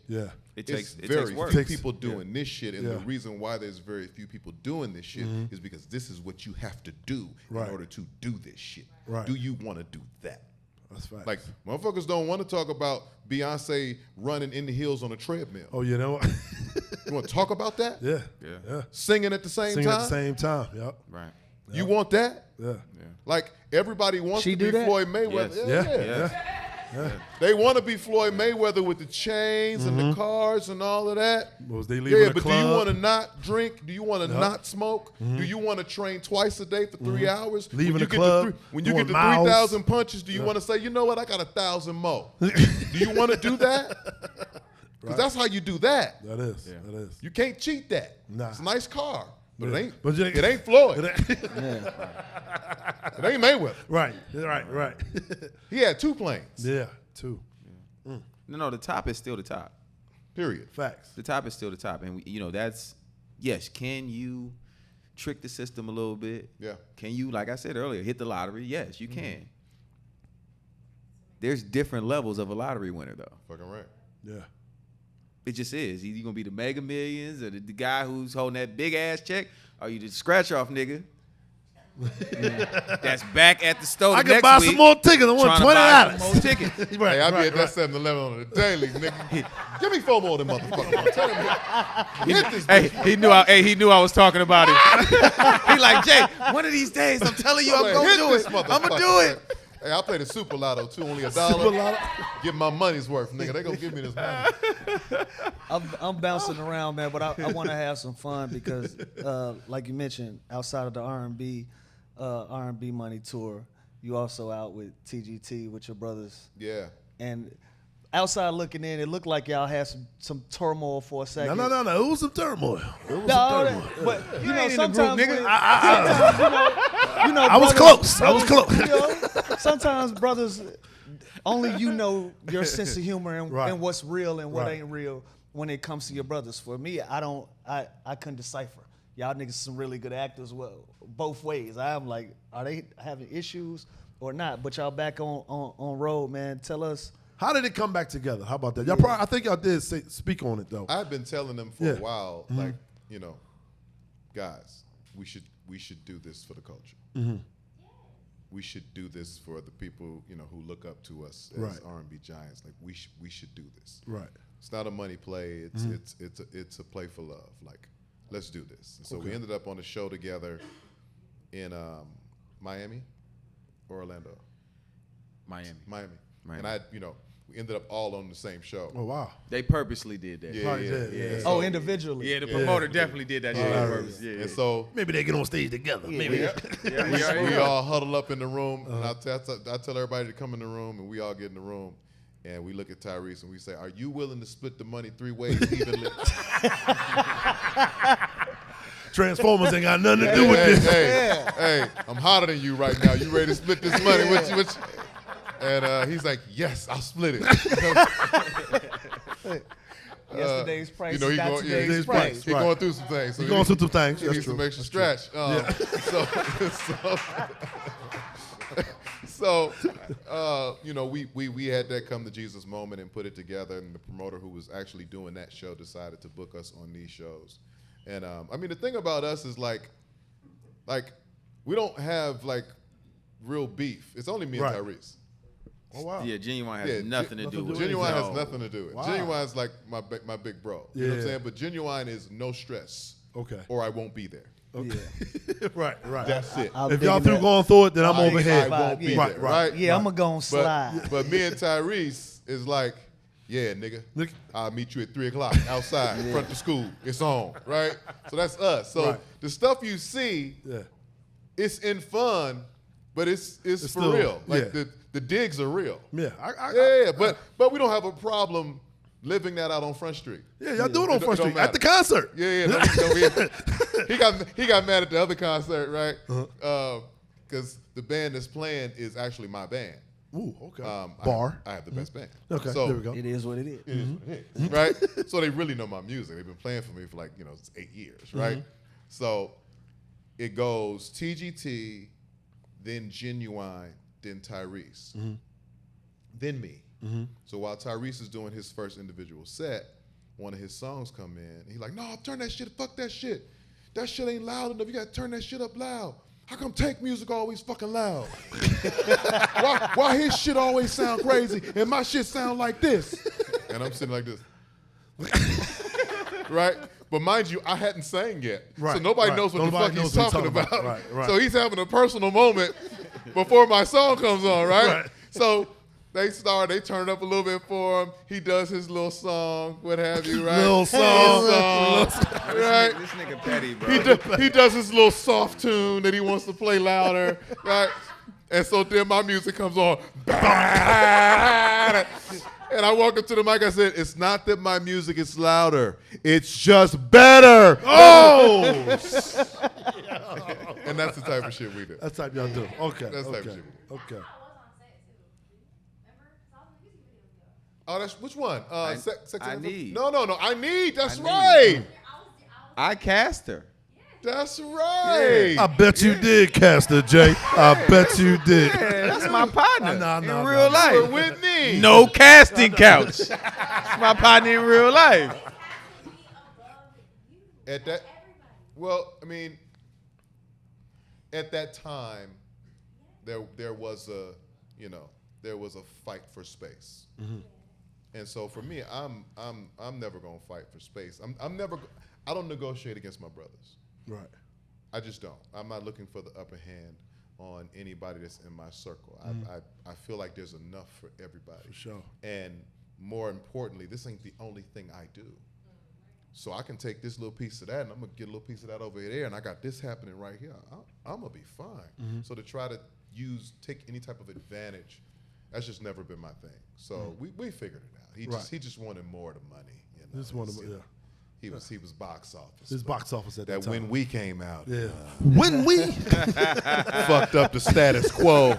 it takes very work. few people doing this shit, and the reason why there's very few people doing this shit is because this is what you have to do in order to do this shit. Right. Do you want to do that? That's fact. Like motherfuckers don't want to talk about Beyonce running in the hills on a treadmill. Oh, you know what? You want to talk about that? Yeah. Singing at the same time. Singing at the same time. Yep. Right. You want that? Yeah. Like everybody wants to be Floyd Mayweather. Yes. Yeah. They want to be Floyd Mayweather with the chains and the cars and all of that. Was they leaving the but club? do you want to not drink? Do you want to not smoke? Do you want to train twice a day for 3 hours? Leaving the club, when you get to 3,000 punches, do you want to say, you know what, I got 1,000 more? Do you want to do that? Because that's how you do that. That is. You can't cheat that. Nah. It's a nice car. But it it ain't Floyd. It ain't Mayweather. Right. He had 2 planes. Yeah, 2. No, the top is still the top. Period. Facts. The top is still the top, and that's yes. Can you trick the system a little bit? Yeah. Can you, like I said earlier, hit the lottery? Yes, you can. There's different levels of a lottery winner, though. Fucking right. Yeah. It just is. Either you gonna be the Mega Millions or the guy who's holding that big ass check, or you just scratch off nigga. That's back at the store I next can buy week, some more tickets. I want trying to buy some $20. more tickets. Hey, I be at that 7-Eleven on the daily, nigga. Give me 4 more of them motherfuckers. Tell him, hit this Hey, bitch. he knew I was talking about it. He like, Jay, one of these days, I'm telling you, I'm Like, gonna hit do this it. I'm motherfucker. gonna do it. Hey, I play the Super Lotto too, only $1. Super Lotto. Get my money's worth, nigga. They gonna give me this money. I'm bouncing around, man, but I want to have some fun because, like you mentioned, outside of the R&B Money Tour, you also out with TGT with your brothers. Yeah. And outside looking in, it looked like y'all had some turmoil for a second. No. It was some turmoil. No, but you know, ain't in the sometimes, group, nigga. I was close. I was close. You know, sometimes brothers, only you know your sense of humor and, Right. and what's real and what Right. ain't real when it comes to your brothers. For me, I couldn't decipher. Y'all niggas some really good actors, well, both ways. I'm like, are they having issues or not? But y'all back on road, man. Tell us. How did it come back together? How about that? Y'all probably, I think y'all did speak on it though. I've been telling them for Yeah. a while, like, you know, guys, we should do this for the culture. We should do this for the people, you know, who look up to us as Right. R&B giants. Like, we should do this. Right. It's not a money play. It's a play for love. Like, let's do this. And so we ended up on a show together in Miami or Orlando. Miami. And we ended up all on the same show. Oh wow. They purposely did that. Yeah, Probably yeah, did, yeah. yeah. And Oh, so- individually. Yeah, the promoter definitely did that shit on purpose. Yeah. And so Maybe they get on stage together. Maybe. we all huddle up in the room, and I tell everybody to come in the room, and we all get in the room, and we look at Tyrese, and we say, "Are you willing to split the money 3 ways evenly?" Transformers ain't got nothing to do with this. Hey, I'm hotter than you right now. You ready to split this money? What you? And he's like, "Yes, I'll split it." Yesterday's price you know, is he not going, today's he's price. He's going through some things. So He's going through some things. He That's needs true. some extra That's stretch. So you know, we had that come to Jesus moment and put it together, and the promoter who was actually doing that show decided to book us on these shows. And I mean, the thing about us is like we don't have like real beef. It's only me and Right. Tyrese. Oh wow. Yeah, Genuine Yeah, has nothing to do with it. Genuine has No. nothing to do with it. Wow. Genuine's like my big bro. You know what I'm Yeah. saying? But Genuine is no stress. Okay. Or I won't be there. Yeah. Right. That's it. I'm If y'all digging through that. going through it, then I'm I over here. won't be Yeah. there, Right. right? Yeah, I'm gonna slide. But me and Tyrese is like, yeah, nigga, Look. I'll meet you at 3 o'clock outside, in front of school. It's on, right? So that's us. So Right. the stuff you see, Yeah. it's in fun, but it's for still- real. Like yeah. the digs are real. Yeah. Yeah, but we don't have a problem living that out on Front Street. Yeah, y'all do it on It Front don't Street at the matter. concert. Yeah. He got mad at the other concert, right? Because the band that's playing is actually my band. Ooh, okay. I have the best band. Okay, So, there we go. It is what it is. it is what it is, right? So they really know my music. They've been playing for me for like 8 years, right? So it goes TGT, then Genuine, then Tyrese, then me. So while Tyrese is doing his first individual set, one of his songs come in. And he's like, "No, turn that shit. Fuck that shit. That shit ain't loud enough. You gotta turn that shit up loud. How come Take music always fucking loud? why his shit always sound crazy and my shit sound like this?" And I'm sitting like this. Right? But mind you, I hadn't sang yet. Right, So nobody right. knows what Nobody the fuck knows he's what he's talking talking about. about. Right. So he's having a personal moment before my song comes on, right? Right. So they turn up a little bit for him. He does his little song, what have you, right? Little His song. right? This nigga petty, bro. He does his little soft tune that he wants to play louder, right? And so then my music comes on. And I walk up to the mic, I said, "It's not that my music is louder. It's just better." Oh! And that's the type of shit we do. That's the type y'all do. Okay. That's the type of okay. shit we do. Okay. Oh, that's which one? Sex I and- Need. No. I Need. That's I Need. right. I cast her. That's right. I bet you did, Caster J. I bet you did. Yeah, that's my partner in real You life. were with me. No casting couch. That's my partner in real life. At that, well, I mean, at that time, there was a, there was a fight for space. Mm-hmm. And so for me, I'm never gonna fight for space. I don't negotiate against my brothers. Right. I just don't. I'm not looking for the upper hand on anybody that's in my circle. I feel like there's enough for everybody. For sure. And more importantly, this ain't the only thing I do. So I can take this little piece of that, and I'm gonna get a little piece of that over there, and I got this happening right here. I'm gonna be fine. So to try to take any type of advantage, that's just never been my thing. So we figured it out. He just wanted more of the money. Just wanted, yeah. He was box office. His box office at that time. When we came out. Yeah. When we Fucked up the status quo.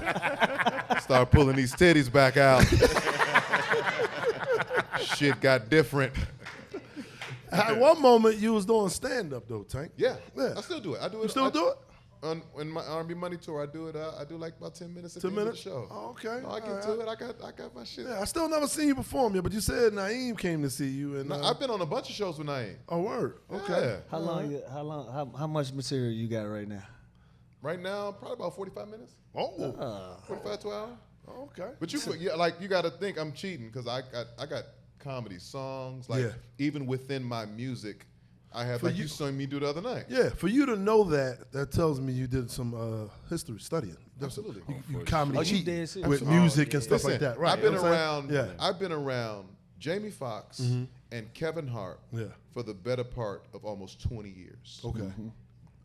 Start pulling these titties back out. Shit got different. At one moment you was doing stand up though, Tank. Yeah. I still do it. I do it. You still do it? In my R&B Money Tour, I do it. I do like about 10 minutes at 10 the end of minutes? the show. Oh, okay. No, I get to it. I got my shit. Yeah, I still never seen you perform yet, but you said Naeem came to see you, and No, I've been on a bunch of shows with Naeem. oh word, okay. Yeah. How much material you got right now? Right now, probably about 45 minutes. Oh, 45 to an hour. okay. But you got to think I'm cheating because I got comedy songs. Like even within my music, I have like you saw me do the other night. Yeah, for you to know that tells me you did some history studying. Absolutely. You comedy you cheat did serious? with music and stuff Listen, like that, right? I've been You know what I'm saying? around. I've been around Jamie Foxx and Kevin Hart for the better part of almost 20 years. Okay.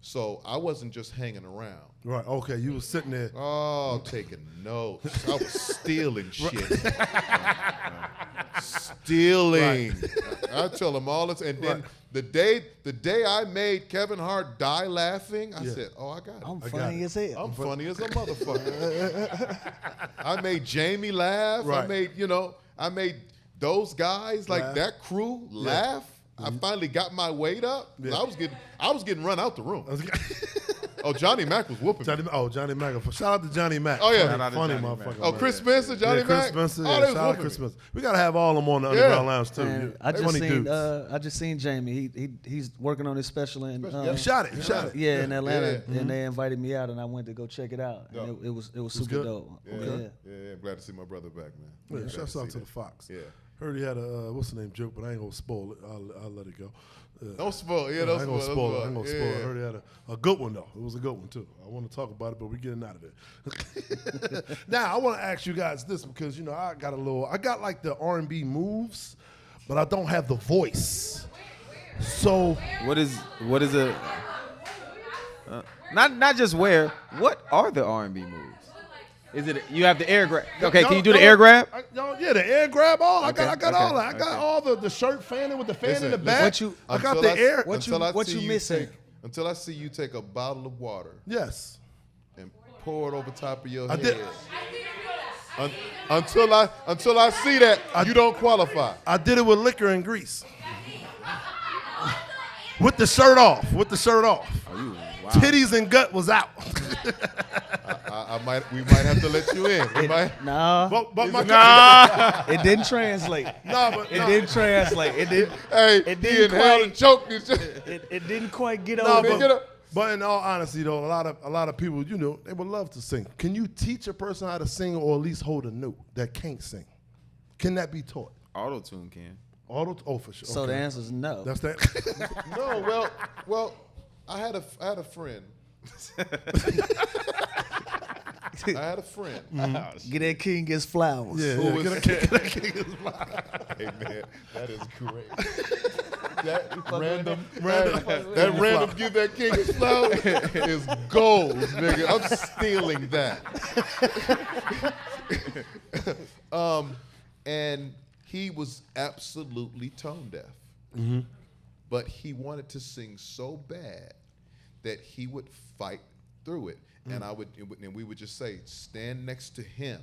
So I wasn't just hanging around. Right. Okay. You was sitting there. Oh, taking notes. I was stealing shit. Stealing. I tell them all this. And then the day I made Kevin Hart die laughing, I said, oh, I got it. I'm funny as hell. I'm funny as a motherfucker. I made Jamie laugh. Right. I made those guys, like that crew, laugh. I finally got my weight up. Yeah. I was getting run out the room. Oh, Johnny Mac was whooping me. Johnny Mac. Shout out to Johnny Mac. Oh, yeah. Funny Johnny motherfucker. Oh, man. Chris Spencer, Johnny Chris Mac. Spencer. Oh, Yeah, they was shout out whooping Chris me. Spencer. We gotta have all of them on the Underground Lounge too. Man, Yeah. 20 dudes. I just seen Jamie. He's working on his special in You shot it. in Atlanta, and they invited me out, and I went to go check it out. Yeah. And it was super good? dope. Yeah. I'm glad to see my brother back, man. Yeah, Glad shouts to out see to the that. Fox. Yeah. Heard he had a what's the name joke, but I ain't gonna spoil it. I'll let it go. Don't spoil. Yeah, I don't ain't gonna spoil it. I ain't gonna spoil it. I Yeah. heard he had a good one though. It was a good one too. I want to talk about it, but we're getting out of there. Now I want to ask you guys this because I got like the R&B moves, but I don't have the voice. So What is a not just where? What are the R&B moves? Is it you have the air grab? Okay, can you do the air grab? Yeah, the air grab. I got okay, all that. I got okay. all the shirt fanning with the fan in the Listen, back. I got the air. What you missing? Until I see you take a bottle of water Yes. and pour it over top of your I head. did. Until I see that, you don't qualify. I did it with liquor and grease. With the shirt off. Wow. Titties and gut was out. We might have to let you in. We might. Nah, but my it didn't translate. but It didn't translate. It didn't. Hey, It he didn't inhaled quite- and choked me. It didn't quite get No, over. but in all honesty, though, a lot of people, they would love to sing. Can you teach a person how to sing or at least hold a note that can't sing? Can that be taught? Auto tune can. Oh, for sure. So okay. the answer is no. That's that. No, well, I had a friend. I had a friend. Get that king his flowers. Yeah, Who was- Get a Hey man, that is great. That random give that king his flower is gold, nigga. I'm stealing that. And he was absolutely tone deaf, but he wanted to sing so bad that he would fight through it, and we would just say, stand next to him.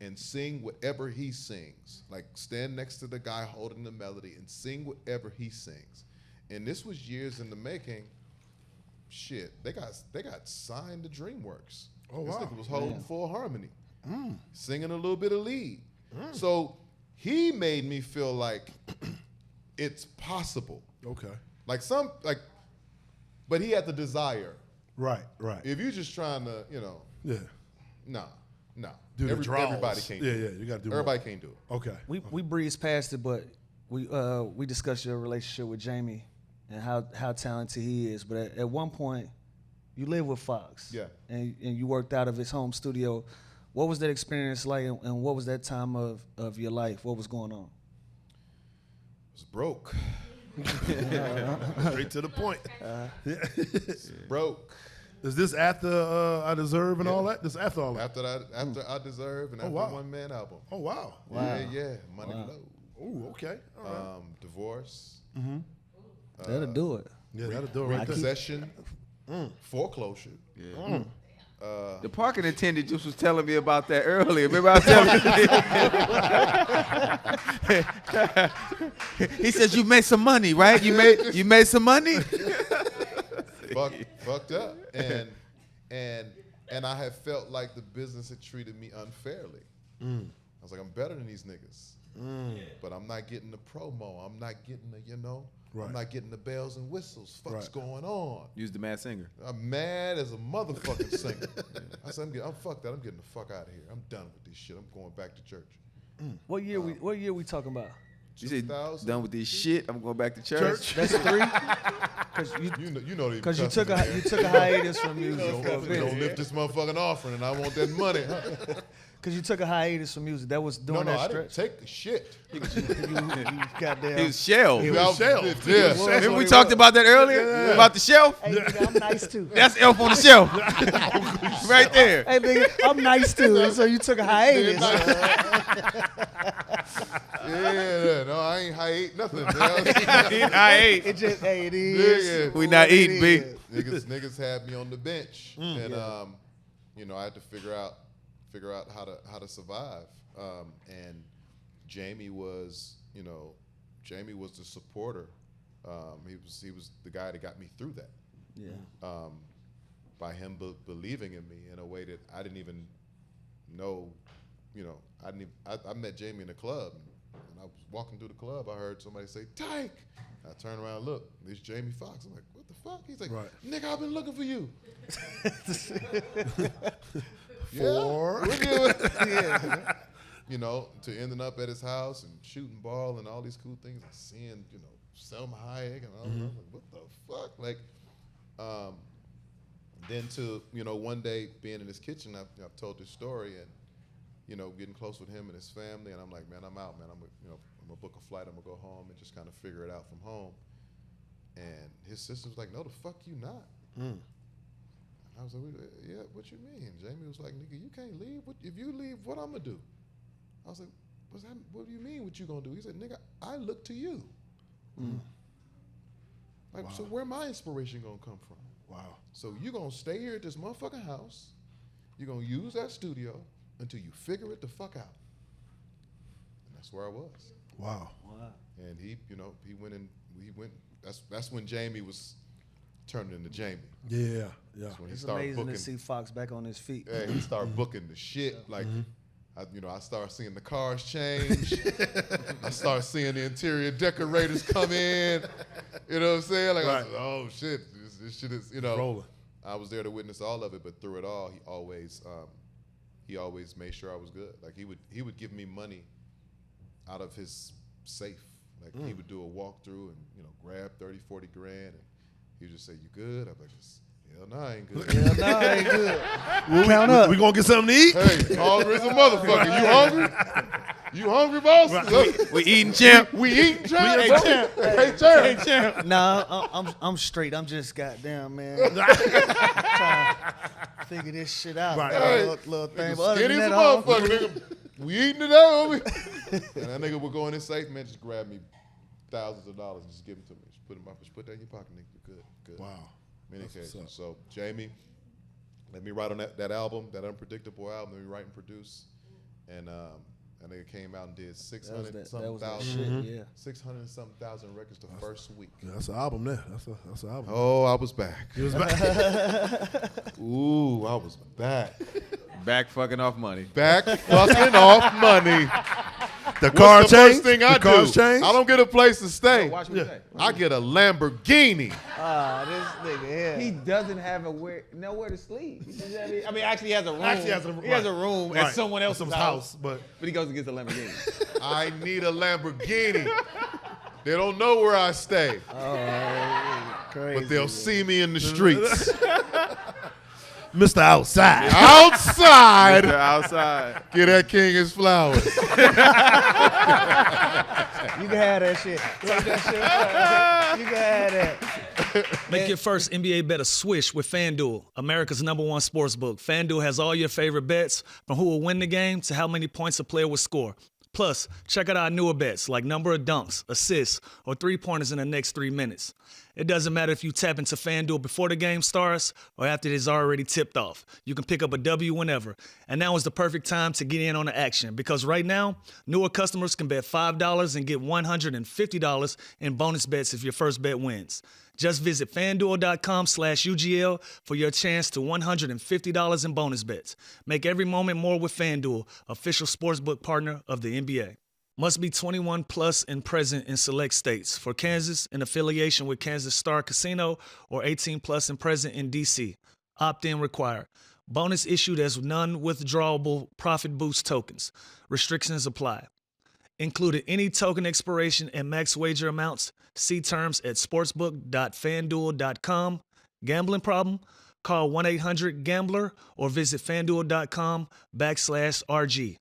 And sing whatever he sings. Like stand next to the guy holding the melody and sing whatever he sings. And this was years in the making. shit, they got signed to DreamWorks. Oh, This wow. nigga was holding full harmony, singing a little bit of lead. So he made me feel like it's possible. Okay. But he had the desire. Right. If you're just trying to, Yeah. nah. Do the draws. Everybody can't. Yeah, do yeah. it. You got to do. Everybody can't do it. More. Okay. We breezed past it, but we discussed your relationship with Jamie and how talented he is. But at one point, you lived with Foxx. Yeah. And you worked out of his home studio. What was that experience like, and what was that time of your life? What was going on? I was broke. Straight to the point. Broke. Is this after I Deserve and all that? This after all that? After I Deserve and after wow. One Man album. Oh, wow. Yeah. Money Wow. Low. Oh, okay. All right. Divorce. That'll do it. Yeah, that'll do it right there. Repossession. Foreclosure. Yeah. The parking attendant just was telling me about that earlier. Remember I was telling you? He says you made some money, right? You made some money? Fucked up. And I had felt like the business had treated me unfairly. I was like, I'm better than these niggas. But I'm not getting the promo. I'm not getting the, Right. I'm not getting the bells and whistles. Fuck's going on. Use the mad singer. I'm mad as a motherfucking singer. I said, I'm fucked that. I'm getting the fuck out of here. I'm done with this shit. I'm going back to church. What year we talking about? You said 2000. done with this shit. I'm going back to church. That's 3. Because you took a hiatus from music for a You bit. don't lift this motherfucking offering, and I want that money. Because you took a hiatus from music. That was during No, that I didn't stretch. take the shit. you goddamn. He was shelved. Yeah. Remember we talked about that earlier? About the shelf? Hey, nigga, I'm nice too. That's Elf on the shelf. Right there. Hey, nigga, I'm nice too. And so you took a hiatus. Yeah, no, I ain't high ate nothing. I ate. It just, hey, it is. Yeah. We not eating, B. Niggas had me on the bench, and I had to figure out how to survive. And Jamie was the supporter. He was the guy that got me through that. Yeah. By him believing in me in a way that I didn't even know. I met Jamie in the club, and I was walking through the club. I heard somebody say, "Tyke." I turned around and looked. It's Jamie Foxx. I'm like, what the fuck? He's like, nigga, I've been looking for you. Four. Yeah. To ending up at his house and shooting ball and all these cool things and seeing, Selma Hayek and all that. I'm like, what the fuck? Like, then to, one day being in his kitchen, I've told this story and, getting close with him and his family. And I'm like, man, I'm out, man. I'm gonna book a flight. I'm gonna go home and just kind of figure it out from home. And his sister was like, no, the fuck you not. I was like, yeah, what you mean? Jamie was like, nigga, you can't leave. If you leave, what I'm gonna do? I was like, what do you mean what you gonna do? He said, nigga, I look to you. Like, so where my inspiration gonna come from? Wow. So you gonna stay here at this motherfucking house. You're gonna use that studio until you figure it the fuck out. And that's where I was. Wow. And he went. That's when Jamie was turning into Jamie. Yeah. That's when he It's started amazing booking. to see Foxx back on his feet. Yeah, he started booking the shit. Like, I started seeing the cars change. I started seeing the interior decorators come in. You know what I'm saying? Like, I was like, oh shit, this shit is, Rolling. I was there to witness all of it, but through it all, he always made sure I was good. Like he would give me money out of his safe. Like he would do a walkthrough and grab 30, 40 grand, and he would just say, "You good?" I'm like, "Hell no, I ain't good." Hell no, I ain't good. Count up. We gonna get something to eat? Hey, hungry as a motherfucker. You hungry? You hungry, boss? We eating, champ. We eating, champ. Hey, champ. Nah, I'm straight. I'm just goddamn, man. Trying to figure this shit out. Right. Little thing. But other Skinny than as a that, motherfucker, nigga. We eating today, homie. And that nigga would go in his safe, man, just grab me thousands of dollars and just give them to me. Just put that in your pocket, nigga. You're good. Wow. Many That's what's occasions. up. So, Jamie, let me write on that album, that unpredictable album. Let me write and produce. And And they came out and did That 600 was something that thousand, shit, yeah. 600 and something thousand records the first week. Yeah, that's an album there. That's an album. Oh, I was back. He was back. Ooh, I was back. Back fucking off money. Back fucking off money. The car What's the changed. first thing I the do? cars changed. I don't get a place to stay. Watch what you say. I get a Lamborghini. This nigga here. He doesn't have nowhere to sleep. I mean, actually, he has a room. Actually, he has a room at someone else's house. but But he goes and gets a Lamborghini. I need a Lamborghini. They don't know where I stay, Crazy. but they'll see me in the streets. Mr. Outside. Outside. They're outside. Get that king his flowers. You can have that shit. Take that shit. You can have that. Make your first NBA bet a swish with FanDuel, America's #1 sportsbook. FanDuel has all your favorite bets, from who will win the game to how many points a player will score. Plus, check out our newer bets like number of dunks, assists, or three-pointers in the next 3 minutes. It doesn't matter if you tap into FanDuel before the game starts or after it is already tipped off. You can pick up a W whenever. And now is the perfect time to get in on the action because right now, newer customers can bet $5 and get $150 in bonus bets if your first bet wins. Just visit FanDuel.com/UGL for your chance to $150 in bonus bets. Make every moment more with FanDuel, official sportsbook partner of the NBA. Must be 21 plus and present in select states. For Kansas, in affiliation with Kansas Star Casino, or 18 plus and present in D.C. Opt-in required. Bonus issued as non-withdrawable profit boost tokens. Restrictions apply. Included any token expiration and max wager amounts. See terms at sportsbook.fanduel.com. Gambling problem? Call 1-800-GAMBLER or visit fanduel.com/RG.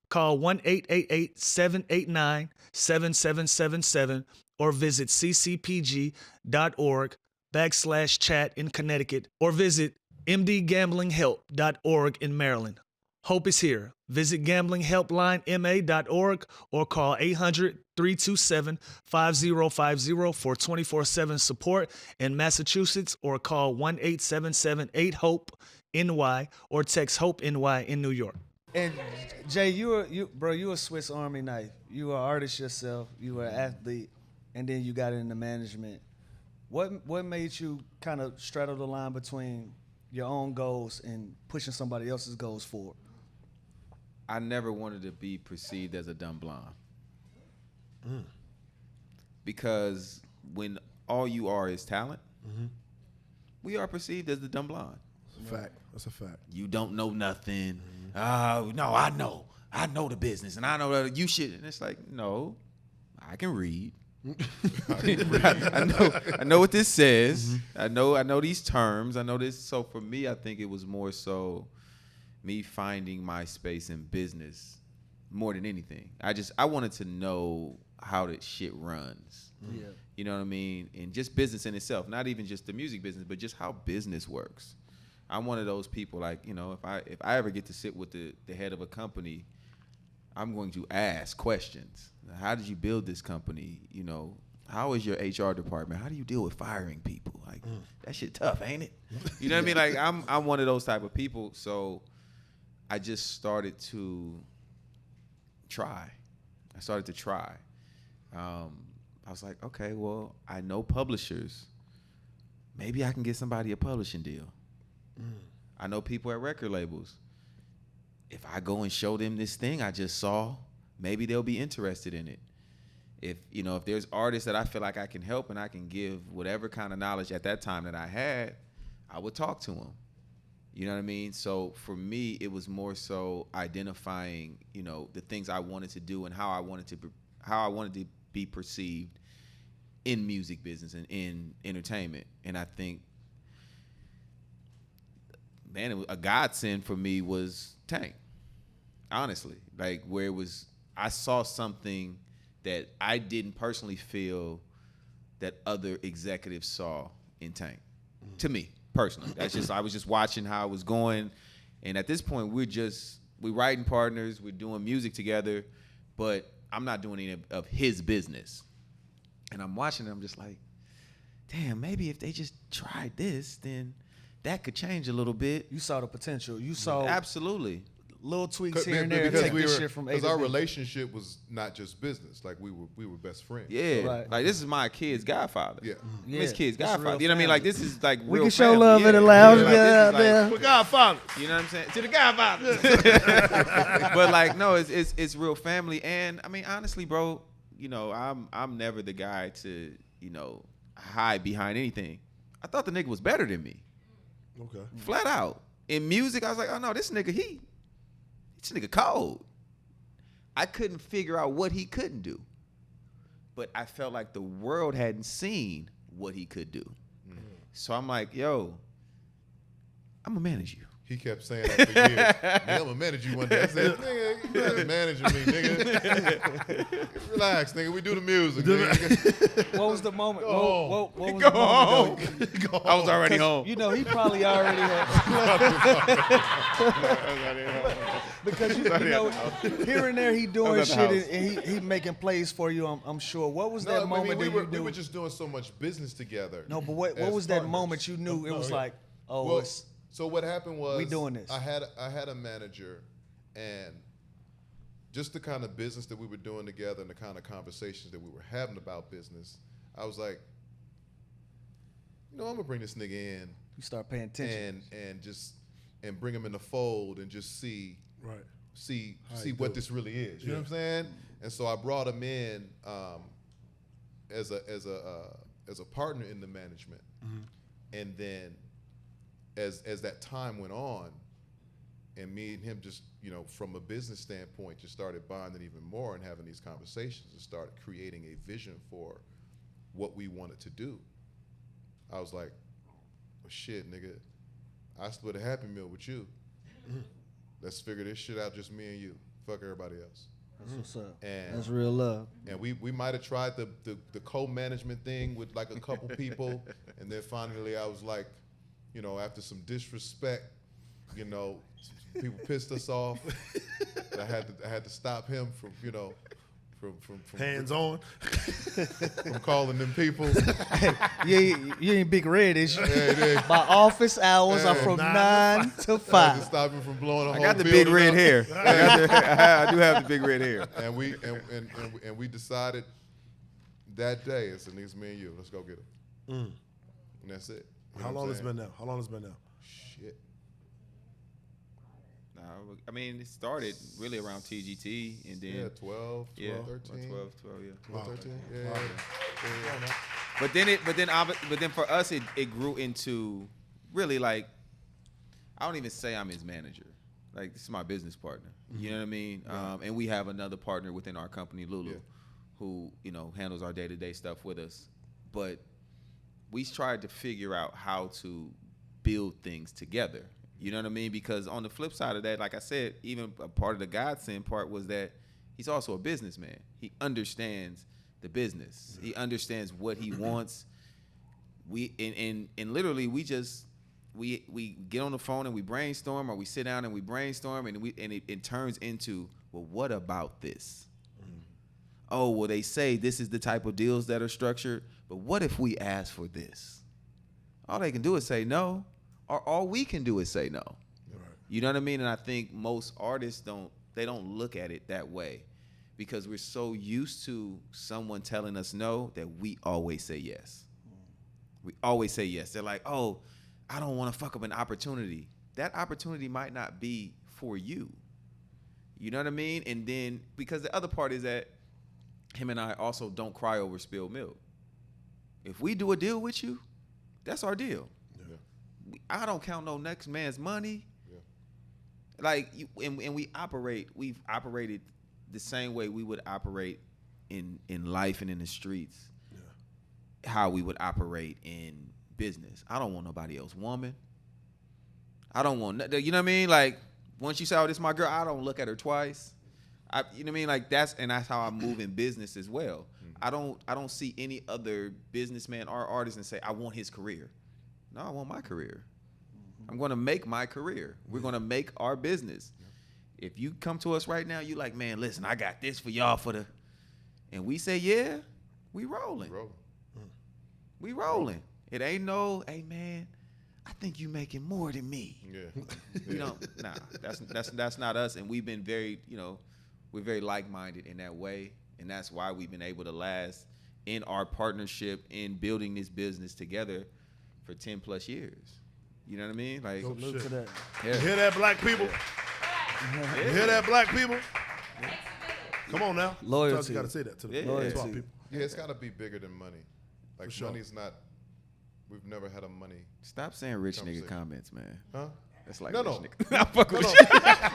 Call 1-888-789-7777 or visit ccpg.org/chat in Connecticut or visit mdgamblinghelp.org in Maryland. Hope is here. Visit gamblinghelplinema.org or call 800-327-5050 for 24/7 support in Massachusetts or call 1-877-8-HOPE-NY or text HOPE-NY in New York. And Jay, you a Swiss Army knife. You are an artist yourself. You were an athlete, and then you got into management. What made you kind of straddle the line between your own goals and pushing somebody else's goals forward? I never wanted to be perceived as a dumb blonde. Because when all you are is talent, we are perceived as the dumb blonde. Fact. That's a fact. You don't know nothing. No, I know. I know the business, and I know that you should. And it's like, no, I can read. I know what this says. I know these terms. I know this. So for me, I think it was more so me finding my space in business more than anything. I wanted to know how that shit runs. Yeah. You know what I mean? And just business in itself, not even just the music business, but just how business works. I'm one of those people, like, you know, if I ever get to sit with the head of a company, I'm going to ask questions. How did you build this company? You know, how is your HR department? How do you deal with firing people? Like, that shit tough, ain't it? You know what I mean? Like, I'm one of those type of people. So I just started to try. I was like, okay, well, I know publishers. Maybe I can get somebody a publishing deal. I know people at record labels. If I go and show them this thing I just saw, maybe they'll be interested in it. If there's artists that I feel like I can help and I can give whatever kind of knowledge at that time that I had, I would talk to them. You know what I mean? So for me, it was more so identifying, the things I wanted to do and how I wanted to be perceived in music business and in entertainment. And I think, man, a godsend for me was Tank. Honestly, like where it was, I saw something that I didn't personally feel that other executives saw in Tank. To me, personally. I was just watching how it was going. And at this point, we're writing partners, we're doing music together, but I'm not doing any of his business. And I'm watching it, I'm just like, damn, maybe if they just tried this, then that could change a little bit. You saw the potential. You saw Absolutely. little tweaks here and there. Take this shit from A to because our B. relationship was not just business. Like we were best friends. Yeah, Right. like this is my kid's godfather. Yeah. His kid's this is godfather. real You know what I mean? Like family. this is like We real can show family. love Yeah. in the lounge Like, together this out is like- there. We're Godfather. You know what I'm saying? To the godfather. But like, no, it's real family. And I mean, honestly, bro, you know, I'm never the guy to, you know, hide behind anything. I thought the nigga was better than me. Okay. Flat out. In music, I was like, oh no, this nigga cold. I couldn't figure out what he couldn't do. But I felt like the world hadn't seen what he could do. So I'm like, yo, I'm gonna manage you. He kept saying that for years. Man, I'm gonna manage you one day. I said, nigga, you better managing me, nigga. Relax, nigga. We do the music, nigga. What was the moment? Go What was Go the moment? home. I was already home. You know, he probably already had. Because you know, here and there he doing at the shit house. and he making plays for you. I'm sure. What was that moment we that were, you we knew? were just doing so much business together. No, but what as was that partners. moment you knew it was like, oh, Well, it's, so what happened was we doing this. I had a manager, and just the kind of business that we were doing together and the kind of conversations that we were having about business, I was like, you know, I'm gonna bring this nigga in you start paying attention. and bring him in the fold and just see Right. see How see you what do it. this really is. You know what I'm saying? And so I brought him in as a partner in the management, and then as that time went on, and me and him just, you know, from a business standpoint, just started bonding even more and having these conversations and started creating a vision for what we wanted to do. I was like, well, shit, nigga, I split a Happy Meal with you. Let's figure this shit out, just me and you. Fuck everybody else. That's what's up. And That's real love. and we might have tried the co-management thing with like a couple people, and then finally I was like, you know, after some disrespect, you know, some people pissed us off. I had to stop him from, you know, from Hands on. from calling them people. You ain't Big Red, is you? Yeah. My office hours are Yeah. from 9 to I had to 5. stop him from blowing a I whole got the big building red up. hair. I do have the big red hair. And we decided that day, it's me and you. Let's go get him. And that's it. You know How what long I'm has it saying? been now? How long has it been now? Shit. I mean, it started really around TGT, and then Yeah, 12, 13. 12, yeah. 12, 13. Yeah. But then for us, it grew into really like, I don't even say I'm his manager. Like, this is my business partner. You know what I mean? And we have another partner within our company, Lulu, Yeah. who, you know, handles our day-to-day stuff with us. But we tried to figure out how to build things together. You know what I mean? Because on the flip side of that, like I said, even a part of the godsend part was that he's also a businessman. He understands the business. He understands what he wants. We and literally we get on the phone and we brainstorm, or we sit down and we brainstorm, and it turns into, well, what about this? Oh, well, they say this is the type of deals that are structured, but what if we ask for this? All they can do is say no, or all we can do is say no. Right. You know what I mean? And I think most artists don't look at it that way, because we're so used to someone telling us no that we always say yes. We always say yes. They're like, oh, I don't want to fuck up an opportunity. That opportunity might not be for you. You know what I mean? And then, because the other part is that him and I also don't cry over spilled milk. If we do a deal with you, that's our deal. Yeah. I don't count no next man's money. Yeah. Like, we've operated the same way we would operate in life and in the streets. Yeah. How we would operate in business. I don't want nobody else woman. I don't want, you know what I mean? Like, once you say, oh, this is my girl, I don't look at her twice. You know what I mean? Like, that's how I move in business as well. Mm-hmm. I don't see any other businessman or artist and say, I want his career. No, I want my career. Mm-hmm. I'm going to make my career. We're going to make our business. Yeah. If you come to us right now, you like, man, listen, I got this for y'all and we say, yeah, we rolling. We rolling. It ain't no, hey, man, I think you making more than me. Yeah. You know, nah, that's not us. And we've been very, you know, we're very like-minded in that way. And that's why we've been able to last in our partnership in building this business together for 10 plus years. You know what I mean? Like, Salute to that. You hear that, black people? You hear that, black people? Come on now. Loyalty. You got to say that to the Yeah. to our Loyalty. people. Yeah, it's got to be bigger than money. Like, For sure. money's not, we've never had a money. stop saying rich nigga Conversation. comments, man. Huh? That's like No, rich no. nigga. I'm fucking with you.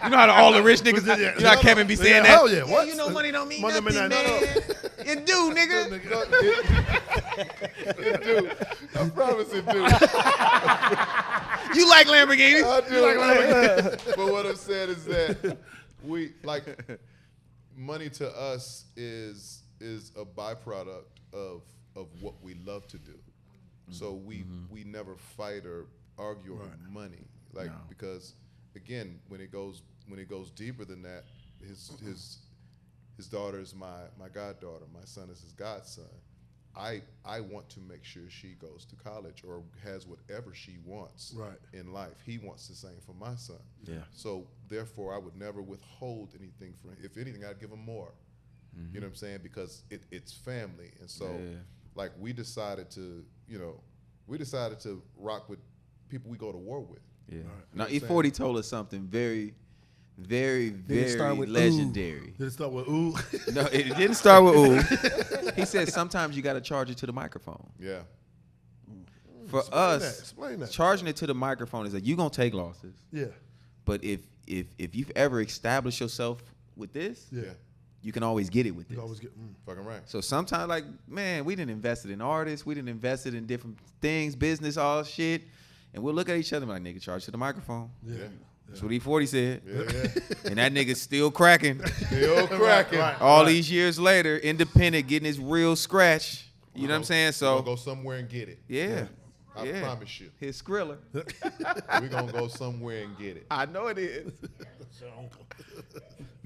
You know how all the rich niggas, you know how Kevin be saying that? Hell yeah. What? You know money don't mean Money nothing, don't man. mean It do, nigga. It do. I promise it do. You like Lamborghinis. I do. But what I'm saying is that we, like, money to us is a byproduct of what we love to do. So we never fight or argue over money, like, because again, when it goes deeper than that, his daughter is my goddaughter, my son is his godson. I want to make sure she goes to college or has whatever she wants in life. He wants the same for my son. Yeah. So therefore, I would never withhold anything from him. If anything, I'd give him more. You know what I'm saying? Because it's family, and so like we decided to rock with people we go to war with. Yeah. You Now, know what I'm E40 told us something very, very, it start very with legendary. Did it start with ooh? No, it didn't start with ooh. He said sometimes you got to charge it to the microphone. Yeah. For us, Explain that. charging it to the microphone is like you're gonna take losses. Yeah. But if you've ever established yourself with this, Yeah. you can always get it with this. You always get. Fucking right. So sometimes, like, man, we didn't invest it in artists, we didn't invest it in different things, business, all shit, and we'll look at each other and be like, nigga, charge to the microphone. Yeah. That's what E40 said. Yeah. And that nigga's still cracking. Still cracking. All these years later, independent, getting his real scratch. You know what I'm saying? We're So, gonna go somewhere and get it. yeah. I Yeah. promise you. His Skrilla. We're gonna go somewhere and get it. I know it is.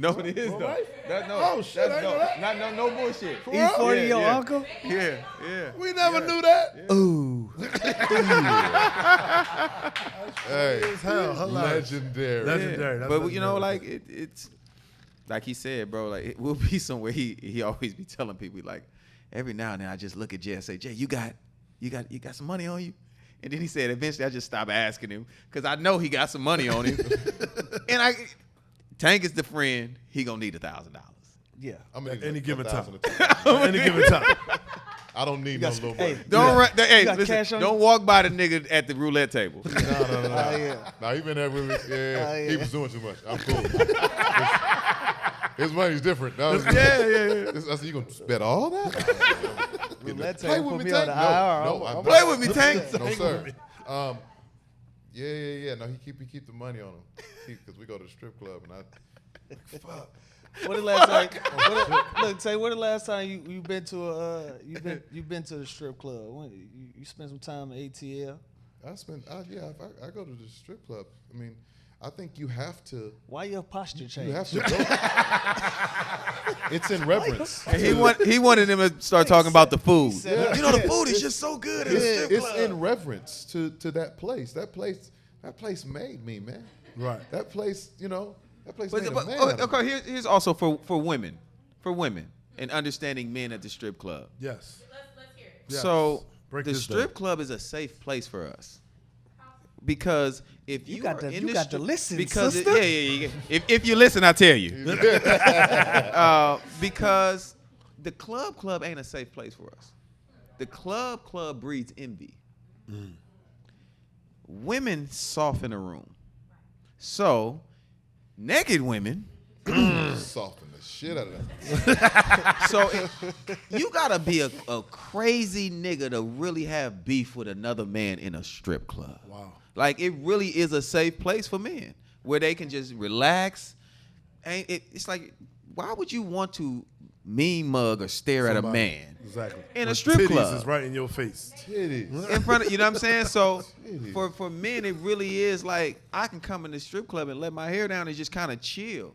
No, it is, though. That, no, Oh, shit, that's I know that. no bullshit. E40 your yeah. uncle? Yeah, yeah. We never knew that. Ooh. Hey, Hell, hilarious. legendary. Legendary. That's But you know, legendary. like it's like he said, bro. Like it will be somewhere. He always be telling people like every now and then I just look at Jay and say, Jay, you got some money on you? And then he said eventually I just stopped asking him because I know he got some money on him. And Tank is the friend. He gonna need $1,000. Yeah. I'm gonna At need any given time. 1,000. Any given time. I don't need no little hey, money. Don't hey, got listen, cash on don't you? walk by the nigga at the roulette table. No. yeah. No, he been there with me. Yeah, yeah. he was doing too much. I'm cool. His money's different. That was, yeah. I said, you gonna bet all that? Roulette Play table with put me, me on Tank? the IR. No, I'm Play with me, Tank. No, sir. Yeah. No, he keep the money on him because we go to the strip club and fuck. When the last time? Look, Tay. When the last time you been to you been to the strip club? When you spent some time in ATL? I go to the strip club. I mean, I think you have to. Why your posture change? You have to go. It's in reverence. He wanted him to start talking about the food. Yeah. You know the food is just so good at the strip It's club. in reverence to that place. That place made me, man. Right. That place, that place But, made but a man. out of me. okay, here's also for women, and understanding men at the strip club. Yes. Let's hear it. Yes. So Break the this strip down. club is a safe place for us. Because if you, got are to- in you the got to strip- listen, because sister. yeah. If you listen, I tell you. Because the club ain't a safe place for us. The club breeds envy. Women soften a room. So naked women. Soften the shit out of that. So you gotta be a crazy nigga to really have beef with another man in a strip club. Wow. Like it really is a safe place for men where they can just relax. And it's like, why would you want to mean mug or stare at a Somebody. man Exactly. in a When strip titties club is right in your face. Titties. in front of you know what I'm saying? So Titties. for men it really is like I can come in the strip club and let my hair down and just kind of chill.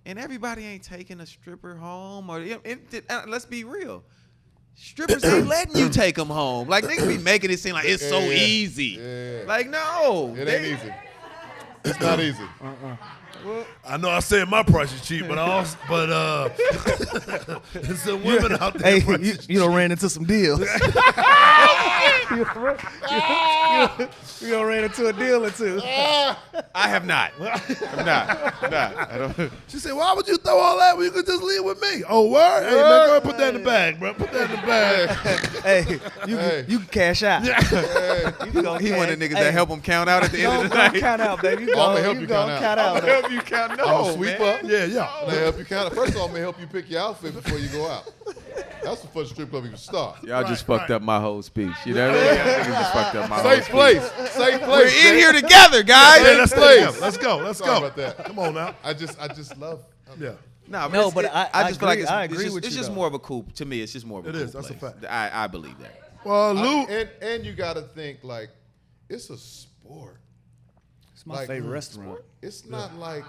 And everybody ain't taking a stripper home or let's be real. strippers ain't letting you take them home. Like, niggas be making it seem like it's so Yeah. easy. Yeah. Like, no. It ain't easy. It's not easy. I know I said my price is cheap, but there's some women out there. Hey, you done ran into some deals. you done ran into a deal or two. I have not. I'm not. I don't. She said, "Why would you throw all that when you could just leave with me?" Oh, word? Hey, man, go ahead, put that in the bag, bro. Put that in the bag. Hey, you can cash out. He one of the niggas that help him count out at the end of the night. Count out, baby. You I'ma go, help you you go count out. count out. I'ma help you count. I'm No, gonna sweep man. up. Yeah. I'm gonna help you count. First of all, I'm gonna help you pick your outfit before you go out. That's the first strip club you can start. Y'all just fucked up my whole speech. You know what I mean? Y'all just fucked up my whole Safe speech. place. Safe place. We're in Jay. here together, guys. Yeah, let's Please. go. Let's go. Let's Sorry go. about that. Come on now. I just love. Yeah. Nah, No, it's- but I just feel like agree- I agree with it's you, just though. more of a cool. To me, it's just more of a It cool is, that's a place. fact. I believe that. Well, Lou. And you got to think like it's a sport. It's my Like, favorite restaurant. It's not like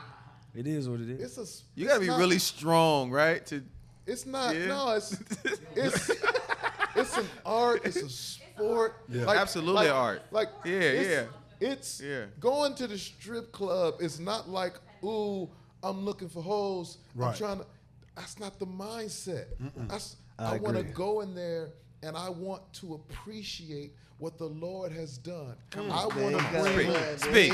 It is what it is. it's a. You gotta it's be not- really strong, right? It's not. Yeah. No, it's an art. It's a sport. Yeah. Absolutely art. Like Yeah, It's Yeah. going to the strip club. It's not like ooh, I'm looking for hoes. I'm Right. trying to. That's not the mindset. I I want to agree. go in there and I want to appreciate what the Lord has done. I want There you to go. bring. Speak.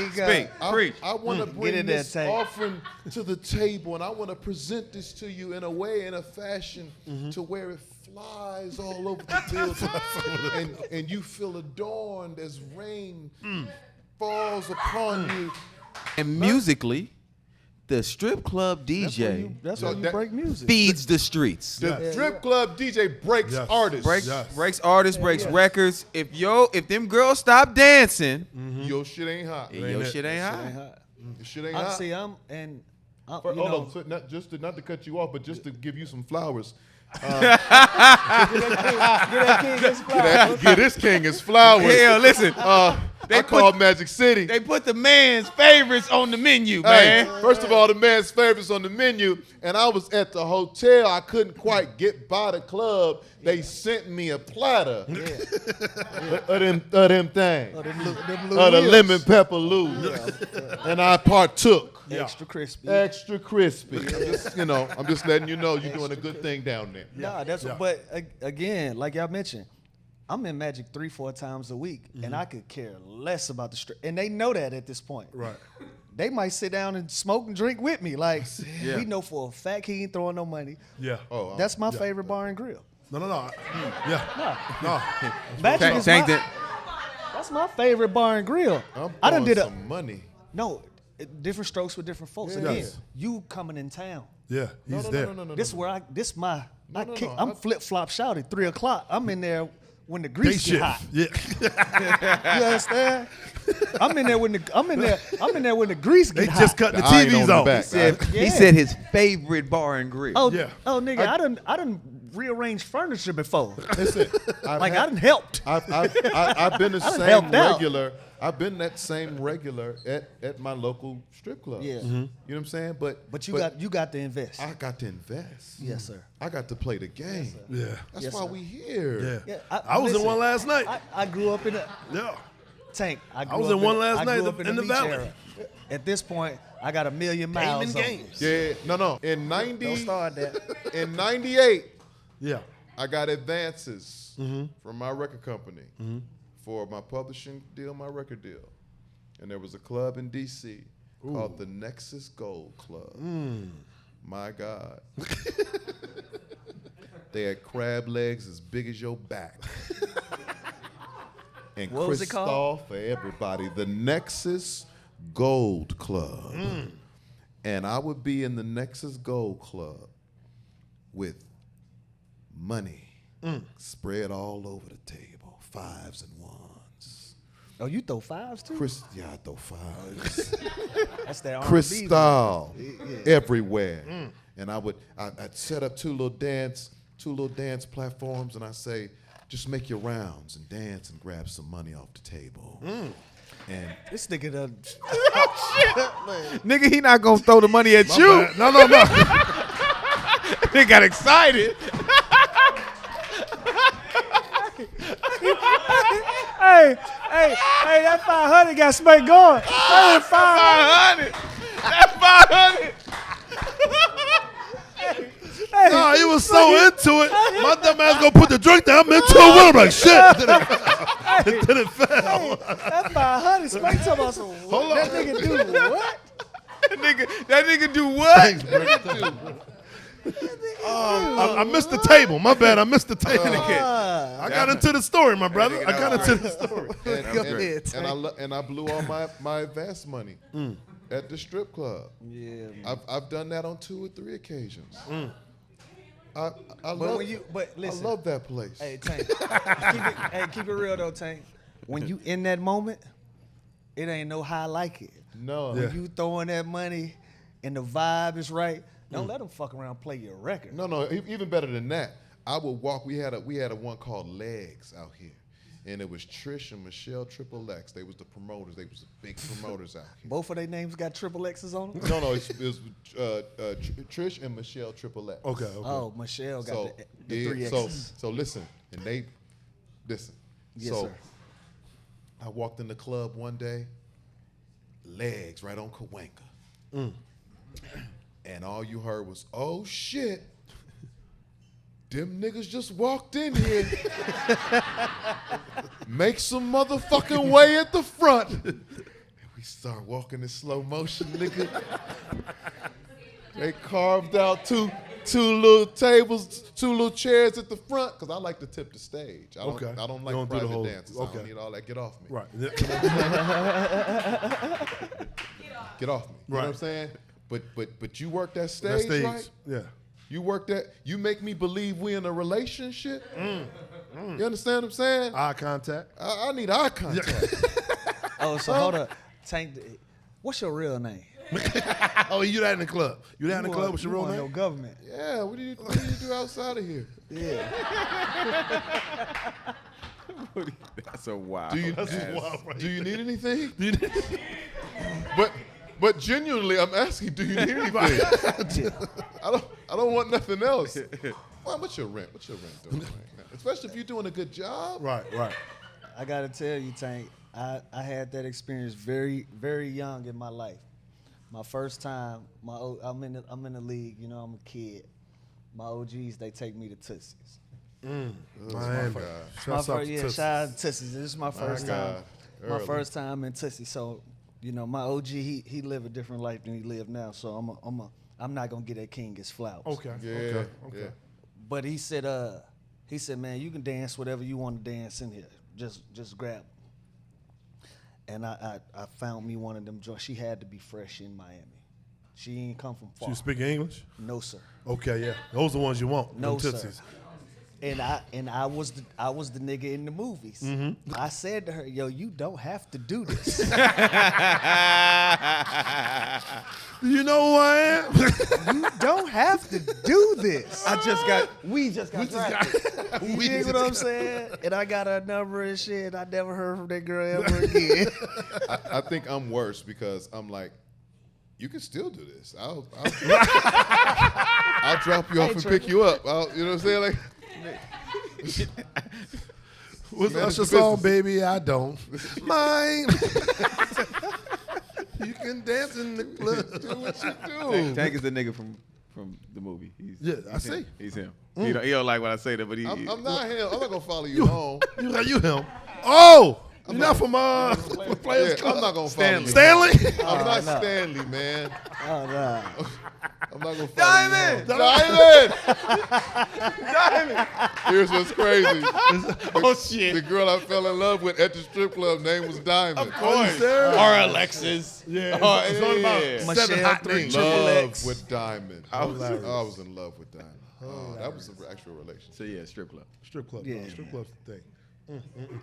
Preach. I want to bring in there, this Tank. offering to the table, and I want to present this to you in a way, in a fashion, to where it flies all over the building, and you feel adorned as rain falls upon you. And musically, the strip club DJ That's So why you that- break music. feeds the streets. The strip club DJ breaks Yes. artists. Yes. Breaks artists, breaks records. If them girls stop dancing, Your shit ain't hot. your it. shit ain't hot. Your shit ain't I hot. see. I'm Hold you know, on, so not to cut you off, but just to give you some flowers. get that king his flowers. Give this king his flowers. Hell, listen. I called Magic City. They put the man's favorites on the menu, Hey, man. first of all, the man's favorites on the menu, and I was at the hotel. I couldn't quite get by the club. They sent me a platter of them things, Them of little the lips. lemon pepper lou, and I partook. Extra crispy. Extra crispy. I'm just letting you know you're doing a good thing down there. Nah, that's but again, like y'all mentioned, I'm in Magic 3-4 times a week, and I could care less about the strip, and they know that at this point. Right. They might sit down and smoke and drink with me. Like we know for a fact he ain't throwing no money. Yeah. Oh, That's my favorite bar and grill. No. Yeah. No. Magic is Tank my, that- that's my favorite bar and grill. I'm I done throwing did some money. different strokes with different folks. Yeah. Again, Yes. you coming in town. Yeah. He's there. No. This where I this my I no, kick, no. I'm flip flop shout at 3 o'clock. I'm in there when the Day grease get shift. hot. Yeah. You understand? I'm in there when the grease They get hot. just cut the eye ain't TVs on the off. back. He Yeah. said his favorite bar and grill. Oh, Yeah. nigga, I done rearranged furniture before. Listen, Like I done helped. I've been the same helped out. regular. I've been that same regular at my local strip club. Yeah. You know what I'm saying? But You got to invest. I got to invest. Yes, sir. I got to play the game. Yeah. That's Yes, why sir. we here. Yeah. Yeah, I was in listen, one last night. I grew up in a Yeah. tank. I was in one last I grew night up in the beach valley. era. At this point, I got a million miles on. games. Yeah. No. In Don't 90, start that. in 98, Yeah. I got advances from my record company for my publishing deal, my record deal. And there was a club in D.C. called the Nexus Gold Club. My God. They had crab legs as big as your back. And What was it Cristal called? for everybody. The Nexus Gold Club. And I would be in the Nexus Gold Club with money spread all over the table, fives and ones. Oh, you throw fives too? I throw fives. That's that R&B. Crystal everywhere. And I'd set up two little dance platforms, and I say, just make your rounds and dance and grab some money off the table. And This nigga done. Nigga, he not gonna throw the money at you. Bad. No. They got excited. Hey, that 500 got Spank going. Hey, 500. That 500. Nah, he was so into it. My dumb ass gonna put the drink down. I'm into it with him like shit. It didn't fail. That 500 Spank talking about some. Hold on. That nigga do what? That nigga do what? Thanks, bro. I missed the table. My bad. I missed the table. I got into the story, my brother. I got into the story. And I blew all my advance money at the strip club. Yeah. I've done that on 2 or 3 occasions. I listen, love that place. Hey, Tank. Keep it real though, Tank. When you in that moment, it ain't no high like it. No. When you throwing that money and the vibe is right, don't let them fuck around and play your record. No. Even better than that, I would walk. We had a one called Legs out here, and it was Trish and Michelle Triple X. They was the promoters. They was the big promoters out here. Both of their names got triple X's on them? No, it was Trish and Michelle Triple X. Okay. Oh, Michelle got the 3 X's. So listen, and they listen. Yes, so sir. I walked in the club one day, Legs right on Cahuenga. And all you heard was, oh shit, them niggas just walked in here. Make some motherfucking way at the front. And we start walking in slow motion, nigga. They carved out two little tables, 2 little chairs at the front, because I like to tip the stage. I don't like private dances. I don't need all that. Get off me. Right. Get off me. You know what I'm saying? But you work that stage, right? Yeah. You work that. You make me believe we in a relationship. You understand what I'm saying? Eye contact. I need eye contact. Oh, so hold up. Tank, what's your real name? Oh, you that in the club? You that in the club with your real No name? government. Yeah. What do you do outside of here? Yeah. That's a wild. Do you wild, right? do you need anything? But genuinely, I'm asking, do you need anything? I don't want nothing else. Well, what's your rent? What's your rent doing right now? Especially if you're doing a good job. Right. I gotta tell you, Tank, I had that experience very, very young in my life. My first time, I'm in the league. You know, I'm a kid. My OGs, they take me to Tootsie's. Miami. Shout out to Tootsie's. This is my first time. My Early. first time in Tootsie's. So, you know, my OG, he live a different life than he live now. So I'm not gonna get that king his flowers. Okay. Yeah. But he said, man, you can dance whatever you want to dance in here. Just grab 'em. And I found me one of them joints. She had to be fresh in Miami. She ain't come from far. You speak English? No, sir. Okay, yeah. Those are the ones you want. No, them sir. Tootsies. And I was the nigga in the movies. Mm-hmm. I said to her, yo, you don't have to do this. You know who I am? You don't have to do this. We just got We you dig what I'm saying? And I got her number and shit. I never heard from that girl ever again. I think I'm worse because I'm like, you can still do this. I'll drop you off and pick you up. You know what I'm saying? Like, What's Man, it's Usher the song, business. baby? I don't mind. You can dance in the club. do what you do. Tank is the nigga from the movie. Yeah, I he's see. him. He's him. He don't like when I say that, but I'm not him. I'm not gonna follow you home. You him. Oh, you're not from Players Yeah, Club. I'm not gonna follow you. Stanley? I'm not Stanley, man. Oh, nah. I'm not gonna follow you home. Diamond. Here's what's crazy. Oh shit! The girl I fell in love with at the strip club name was Diamond. Of course. Or Alexis. Yeah, Oh, it's all about yeah. 7 Michelle hot 3 names. Triple Love X. with Diamond. I was in love with Diamond. Oh, that was an actual relationship. So yeah, strip club. Strip club. Yeah. Strip club's the thing.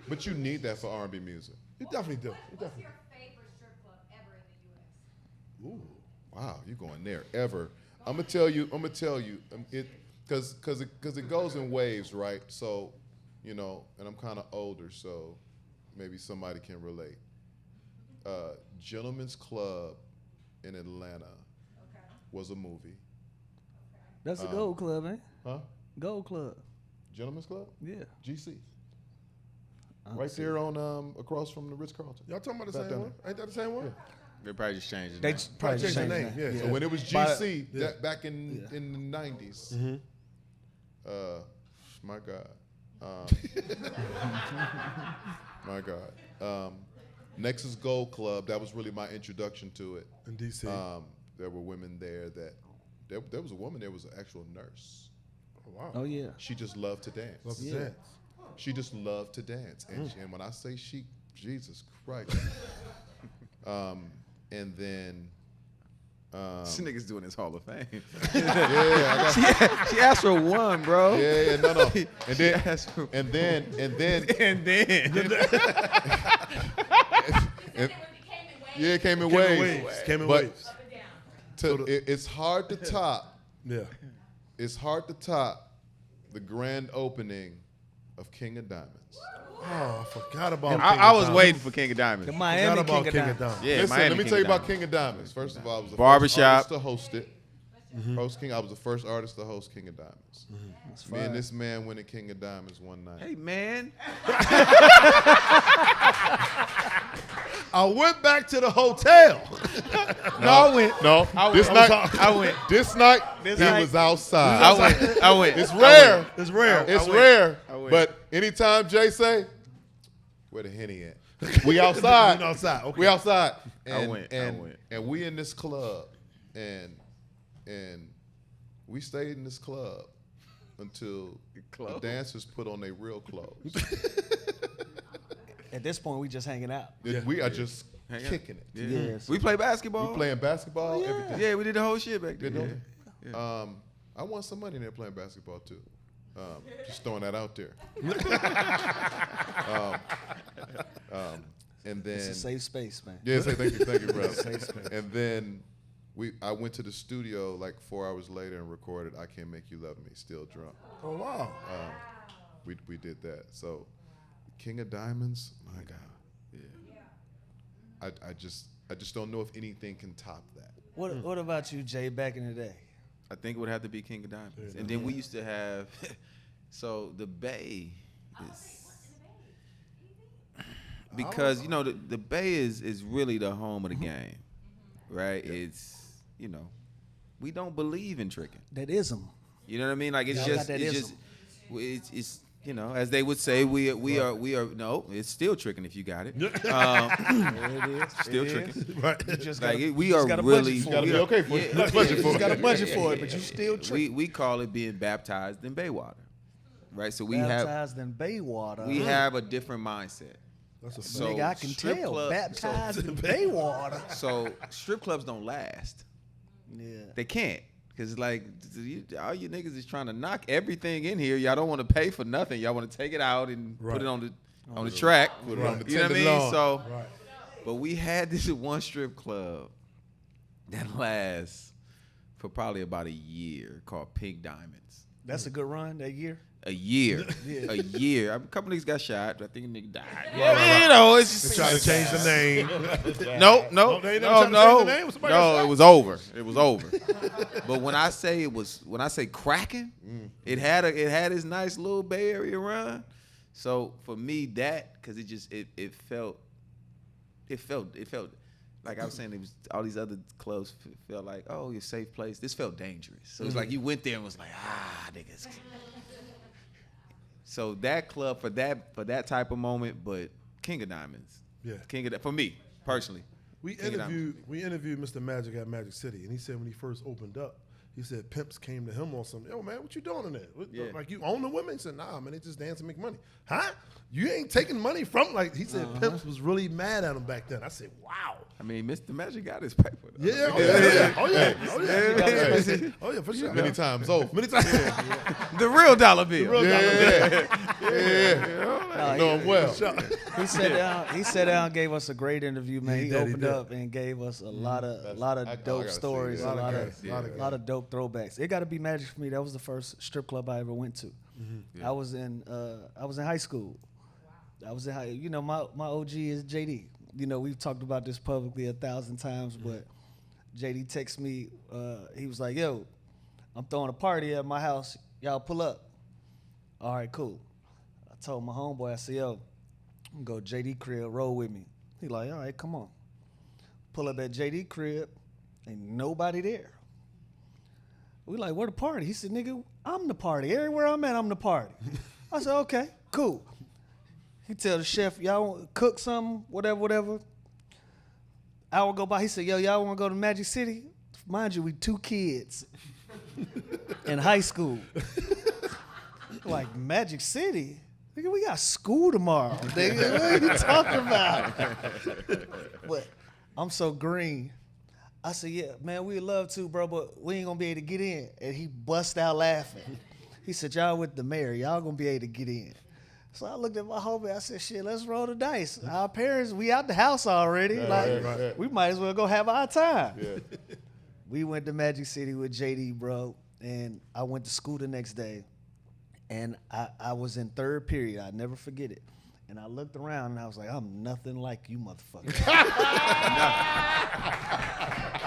But you need that for R&B music. You definitely do. What's your favorite strip club ever in the U.S.? Wow, you going there ever? I'm gonna tell you, it because it goes in waves, right? So, you know, and I'm kind of older, so maybe somebody can relate. Gentlemen's Club in Atlanta was a movie. That's a Gold Club, man. Huh? Gold Club. Gentlemen's Club? Yeah. GC. Right there on across from the Ritz Carlton. Y'all talking about the same one? Ain't that the same one? They probably just changed it. They now. probably Changed the changed name. that. Yeah. So when it was But- GC back in the 90s, my God, my God, Nexus Gold Club. That was really my introduction to it. In DC. There were women there that there was a woman. There was an actual nurse. Oh, wow. Oh yeah. She just loved to dance. Love to Yeah. dance. She just loved to dance, and when I say she, Jesus Christ. And then. This nigga's doing his Hall of Fame. Yeah, I got. She asked for one, bro. Yeah, no. And then, asked for- and then, And then. yeah, it came in Came in waves. waves. Came in But- waves. It's hard to top. Yeah. It's hard to top the grand opening of King of Diamonds. Oh, I forgot about I was waiting for King of The Diamonds. Miami Forgot about King of Diamonds. Yeah, Listen, Miami let me King tell you of about Diamonds. King of Diamonds. First of all, I was the Barbershop. first artist to host it. I was the first artist to host King of Diamonds. Me and this man went to King of Diamonds one night. Hey, man. I went back to the hotel. No, I went. No, this night I went. This night he night- was outside. I went. It's rare. It's rare. It's rare. went. But anytime Jay say, "Where the Henny at?" We outside. We outside, okay. We outside. I And, went. And we in this club, and we stayed in this club until the dancers put on their real clothes. At this point, we just hanging out. We are just Hang out. kicking it. Yeah. Yes. We play basketball. We playing basketball, everything. Yeah, we did the whole shit back Good then. know? I won some money in there playing basketball too. Just throwing that out there. And then It's a safe space, man. yeah, thank you, brother. Safe space. And then I went to the studio like 4 hours later and recorded "I Can't Make You Love Me," Still Drunk. Oh, wow. We did that. So King of Diamonds, my God. Yeah. I just don't know if anything can top that. What about you, Jay? Back in the day, I think it would have to be King of Diamonds. And then we used to have, so the Bay is, because, you know, the Bay is really the home of the game, right? It's, you know, we don't believe in tricking. that ism. You know what I mean? Like, it's Y'all just, got that it's ism. just, it's, you know, as they would say, we are, no, it's still tricking if you got it. There it is. Still It tricking. is. Right. You just Like, gotta, we you just are gotta really, budget for Gotta it. be okay for it. Yeah. Budget for You it. got a budget for it, but you still trick. we call it being baptized in Baywater, right? So we have Baptized in Baywater. we have a different mindset. That's a fact. So Nigga, I can strip tell. club- Baptized in Baywater. So strip clubs don't last. Yeah. They can't. Because, like, all you niggas is trying to knock everything in here. Y'all don't want to pay for nothing. Y'all want to take it out and put it on the track. Put it on the You know what I mean? tenderloin. So, Right. but we had this one strip club that lasts for probably about a year called Pink Diamonds. That's a good run that year. A year. Yeah. A year. A couple niggas got shot. I think a nigga died. Yeah, you know, it's They just. tried to change the name. No, Oh, they never tried to change the name? Somebody got no, shot? it was over. It was over. But when I say cracking, it had its nice little Bay Area run. So for me, because it felt like I was saying, it was all these other clubs felt like, oh, you're a safe place. This felt dangerous. So it's like you went there and was like, niggas. So that club for that type of moment, but King of Diamonds. Yeah. For me personally. We King of Diamonds. interviewed Mr. Magic at Magic City, and he said when he first opened up, he said pimps came to him on something. Yo, man, what you doing in there? Yeah. Like, you own the women? He said, nah, man, they just dance and make money. Huh? You ain't taking money from, like, he said pimps was really mad at him back then. I said, wow. I mean, Mr. Magic got his paper. though. Yeah, oh yeah, oh yeah, oh yeah, Hey. oh yeah, for sure. Many times over. Many times. The real dollar bill. Yeah. Know him well. He sat down, gave us a great interview, man. He did, he opened did. up and gave us a lot I of gotta dope see stories, that. a lot Lot of dope throwbacks. It got to be Magic for me. That was the first strip club I ever went to. I was in high school. I was in high. You know, my OG is JD. You know, we've talked about this publicly 1,000 times, but JD texted me. He was like, "Yo, I'm throwing a party at my house. Y'all pull up." All right, cool. I told my homeboy, I said, "Yo, Go JD crib, roll with me. He like, all right, come on. Pull up at JD crib, ain't nobody there. We like, where the party? He said, nigga, I'm the party. Everywhere I'm at, I'm the party. I said, okay, cool. He tell the chef, y'all want to cook something, whatever. Hour go by, he said, yo, y'all want to go to Magic City? Mind you, we 2 kids in high school. Like, Magic City? Nigga, we got school tomorrow. Nigga, what are you talking about? But I'm so green. I said, yeah, man, we'd love to, bro, but we ain't gonna be able to get in. And he bust out laughing. He said, y'all with the mayor, y'all gonna be able to get in. So I looked at my homie, I said, shit, let's roll the dice. Our parents, we out the house already. We might as well go have our time. Yeah. We went to Magic City with JD, bro, and I went to school the next day. And I was in 3rd period. I'll never forget it. And I looked around and I was like, I'm nothing like you motherfuckers.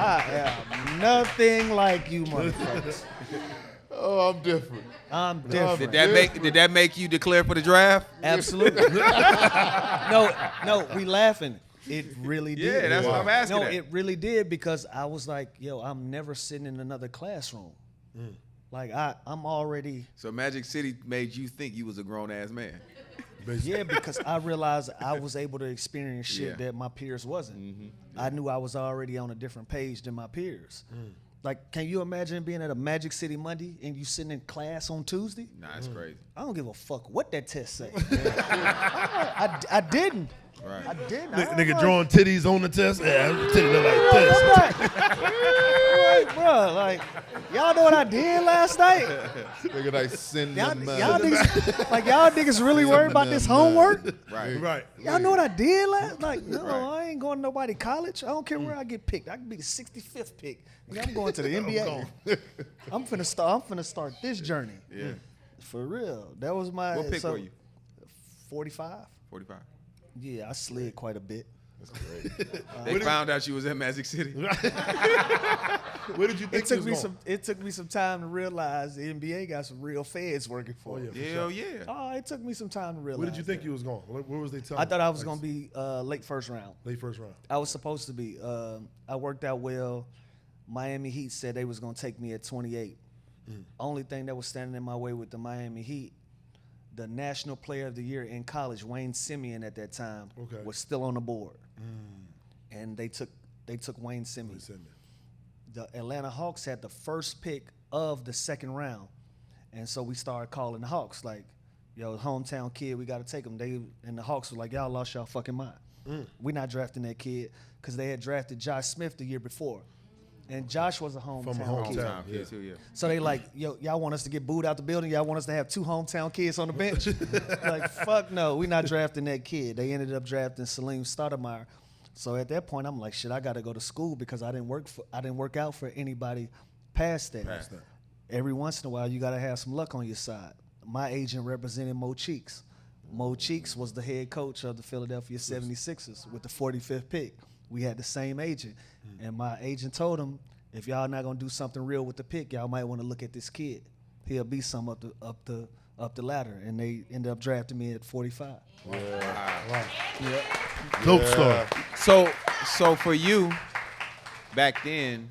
I am nothing like you motherfuckers. Oh, I'm different. I'm different. Did that make you declare for the draft? Absolutely. No, we laughing. It really did. Yeah, that's what I'm asking. No, it really did because I was like, yo, I'm never sitting in another classroom. Like I'm already. So Magic City made you think you was a grown ass man. Yeah, because I realized I was able to experience shit that my peers wasn't. I knew I was already on a different page than my peers. Like, can you imagine being at a Magic City Monday and you sitting in class on Tuesday? Nah, it's crazy. I don't give a fuck what that test say. I didn't. Right. I didn't. Nigga drawing titties on the test. Yeah, titty look like this. Like, bro, like, y'all know what I did last night? Nigga, like send Y'all them niggas really worried about this homework? Right. Y'all know what I did last night? No, I ain't going to nobody college. I don't care where I get picked. I can be the 65th pick. Nigga, I'm going to the NBA. I'm finna start this journey. Yeah. For real. That was my. What pick were you? 45. 45. Yeah, I slid quite a bit. That's great. They found out you was in Magic City. Where did you think you was going? It took me some time to realize the NBA got some real feds working for it. Hell yeah. Oh, it took me some time to realize. Where did you think you was going? Where was they telling I thought I was like, gonna be late first round. late first round. I was supposed to be. I worked out well. Miami Heat said they was gonna take me at 28. Only thing that was standing in my way with the Miami Heat, the National Player of the Year in college, Wayne Simeon at that time, was still on the board, and they took Wayne Simeon. The Atlanta Hawks had the first pick of the 2nd round, and so we started calling the Hawks like, "Yo, hometown kid, we got to take him." And the Hawks were like, "Y'all lost y'all fucking mind. We're not drafting that kid," because they had drafted Josh Smith the year before. And Josh was a hometown kid. So they like, yo, y'all want us to get booed out the building? Y'all want us to have 2 hometown kids on the bench? Like, fuck no, we're not drafting that kid. They ended up drafting Salim Stoudemire. So at that point, I'm like, shit, I got to go to school because I didn't work out for anybody past that. Every once in a while, you got to have some luck on your side. My agent represented Mo Cheeks. Mo Cheeks was the head coach of the Philadelphia 76ers with the 45th pick. We had the same agent, and my agent told him, if y'all not gonna do something real with the pick, y'all might want to look at this kid. He'll be some up the ladder, and they ended up drafting me at 45. Wow. Yeah. Dope story. So for you, back then,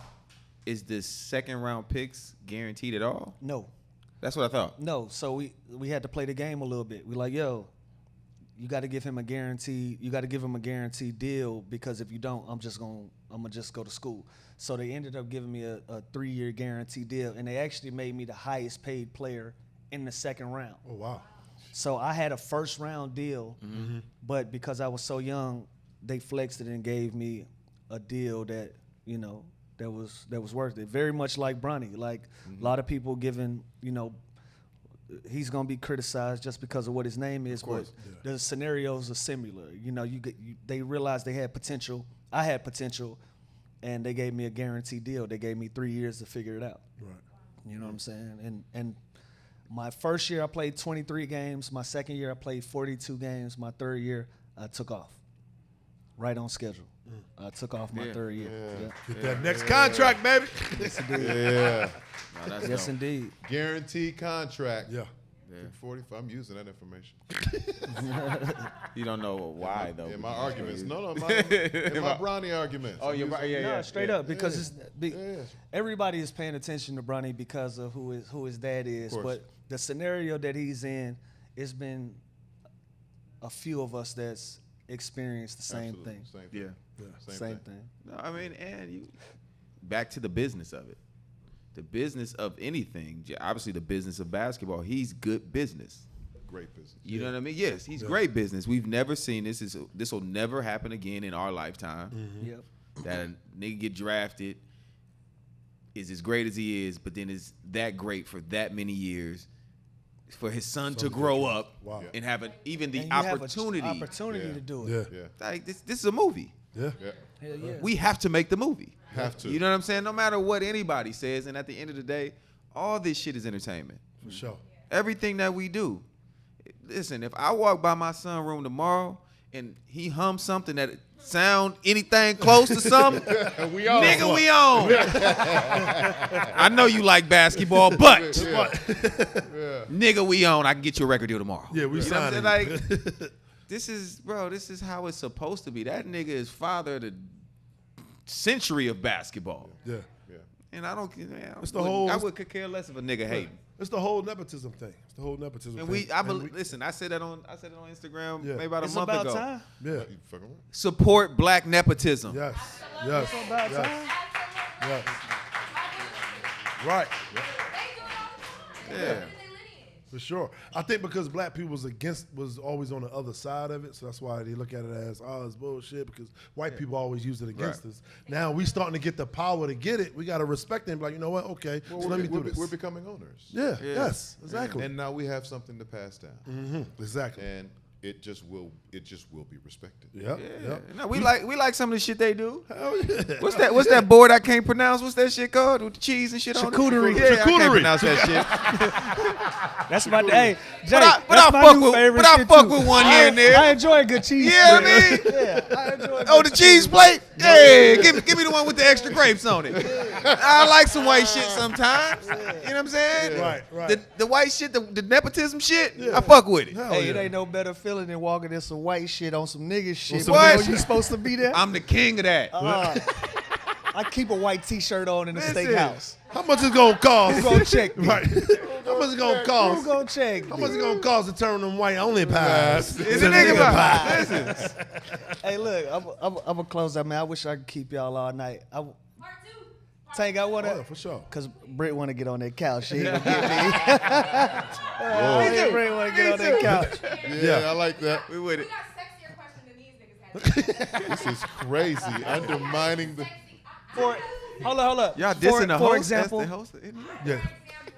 is the 2nd round picks guaranteed at all? No. That's what I thought. No. So we had to play the game a little bit. We like, yo, you got to give him a guarantee. You got to give him a guaranteed deal because if you don't, I'm gonna just go to school. So they ended up giving me a 3-year guarantee deal, and they actually made me the highest paid player in the 2nd round. Oh wow! So I had a 1st round deal, but because I was so young, they flexed it and gave me a deal that that was worth it. Very much like Bronny. Like a lot of people giving he's gonna be criticized just because of what his name is, but the scenarios are similar. They realized they had potential. I had potential, and they gave me a guaranteed deal. They gave me 3 years to figure it out. Right. You know what I'm saying? And my first year I played 23 games. My 2nd year I played 42 games. My 3rd year I took off. Right on schedule. I took off my 3rd year. Get that next contract, baby. Yes, indeed. Yeah. Yes, indeed. Guaranteed contract. Yeah. Yeah. 45. I'm using that information. You don't know why though. In my arguments. No, in my Bronny arguments. Oh, you're right. Yeah. Straight up, because Yeah. everybody is paying attention to Bronny because of who his dad is. course. But the scenario that he's in, it's been a few of us that's experienced the same Absolutely. thing. Same thing. Yeah. Same thing. No, I mean, and you back to the business of it. The business of anything, obviously the business of basketball, he's good business. Great business. You know what I mean? Yes, he's great business. We've never seen this. This will never happen again in our lifetime. Yep. That a nigga get drafted, is as great as he is, but then is that great for that many years, for his son to grow up and have even the And you have opportunity. an opportunity to do it. Yeah. Like this is a movie. Yeah. Yeah. Hell yeah. We have to make the movie. Have to. You know what I'm saying? No matter what anybody says, and at the end of the day, all this shit is entertainment. For sure. Everything that we do. Listen, if I walk by my son's room tomorrow and he hums something that sound anything close to something, We all. nigga, we on. I know you like basketball, but nigga, we on. I can get you a record deal tomorrow. Yeah, we You know what I'm signing. saying? Like, this is how it's supposed to be. That nigga is father of the century of basketball. Yeah. And I don't, man, It's the whole- I would care less if a nigga hating. It's the whole nepotism thing. It's the whole nepotism And thing. listen, I said it on Instagram Yeah. maybe about It's a month about ago. time. Yeah. You fucking right. Support black nepotism. Yes. Yes. It's about Yes. time. Yes. Right. Yeah. For sure. I think because black people was always on the other side of it, so that's why they look at it as, oh, it's bullshit, because white people always use it against us. Now we starting to get the power to get it. We got to respect it and be like, you know what? Okay, Well, so let me do we're this. We're becoming owners. Yeah, yes, exactly. And now we have something to pass down. Exactly. And it just will be respected. Yep. Yep. No, we like some of the shit they do. Hell yeah. What's that board I can't pronounce? What's that shit called with the cheese and shit on it? Charcuterie. Yeah, I can't Charcuterie. pronounce that shit. That's my hey, Jay. But I that's my new favorite shit fuck too. with one here and there. I enjoy a good cheese. Yeah, plate. I mean, Yeah, I enjoy. oh, the cheese plate? Yeah, give me the one with the extra grapes on it. I like some white shit sometimes. You know what I'm saying? Right. The white shit, the nepotism shit, I fuck with it. Hell Hey, yeah. it ain't no better feeling than walking in some white shit on some nigga shit. some nigga But shit. you supposed to be there? I'm the king of that. I keep a white T-shirt on in the Listen. steakhouse. How much is gonna cost? Who gonna check me? Right. How much is gonna Who cost? gonna check How me? much is gonna cost to turn them white only pies? It's to a nigga nigga pie. pie? Listen. Hey, look, I'm gonna close that, man. I wish I could keep y'all all night. Part two. Tank, I wanna, Yeah, for sure. cause Britt wanna get on that couch. She ain't gonna get me. Britt wanna get on that couch. Yeah, I like that. We with We it. got sexier questions than these niggas had. This is crazy. Undermining the. Hold up. Y'all dissing the for host? example, That's the host? Yeah.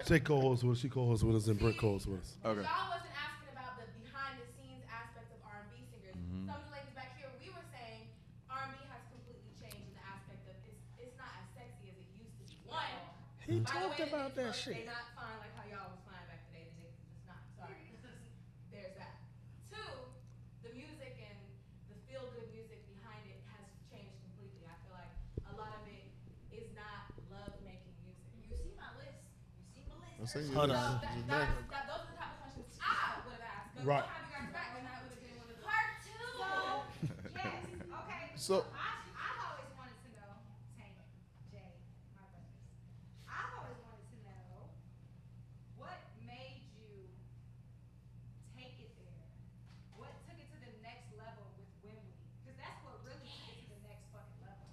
She co-hosts with us. She co-hosts with us, and Britt co-hosts with us. Okay. Y'all wasn't asking about the behind the scenes aspect of R&B singers. Some of the ladies back here, we were saying R&B has completely changed in the aspect of it's not as sexy as it used to be. One, he by the talked way, the about that niggas shit. They not fine like how y'all was fine back today. The niggas is not. Sorry. There's that. Two, the music and the feel good music behind it has changed completely. I feel like a lot of it is not love making music. You see my list. You see my list. I'm saying Hold you- on. Those are the type of questions I would have asked. But Right. we'll have you guys back, and that would have been one of the part two. Yes. Okay. So- I've always wanted to know, Tank, Jay, my brothers. I've always wanted to know what made you take it there. What took it to the next level with When We? Because that's what really took it to the next fucking level.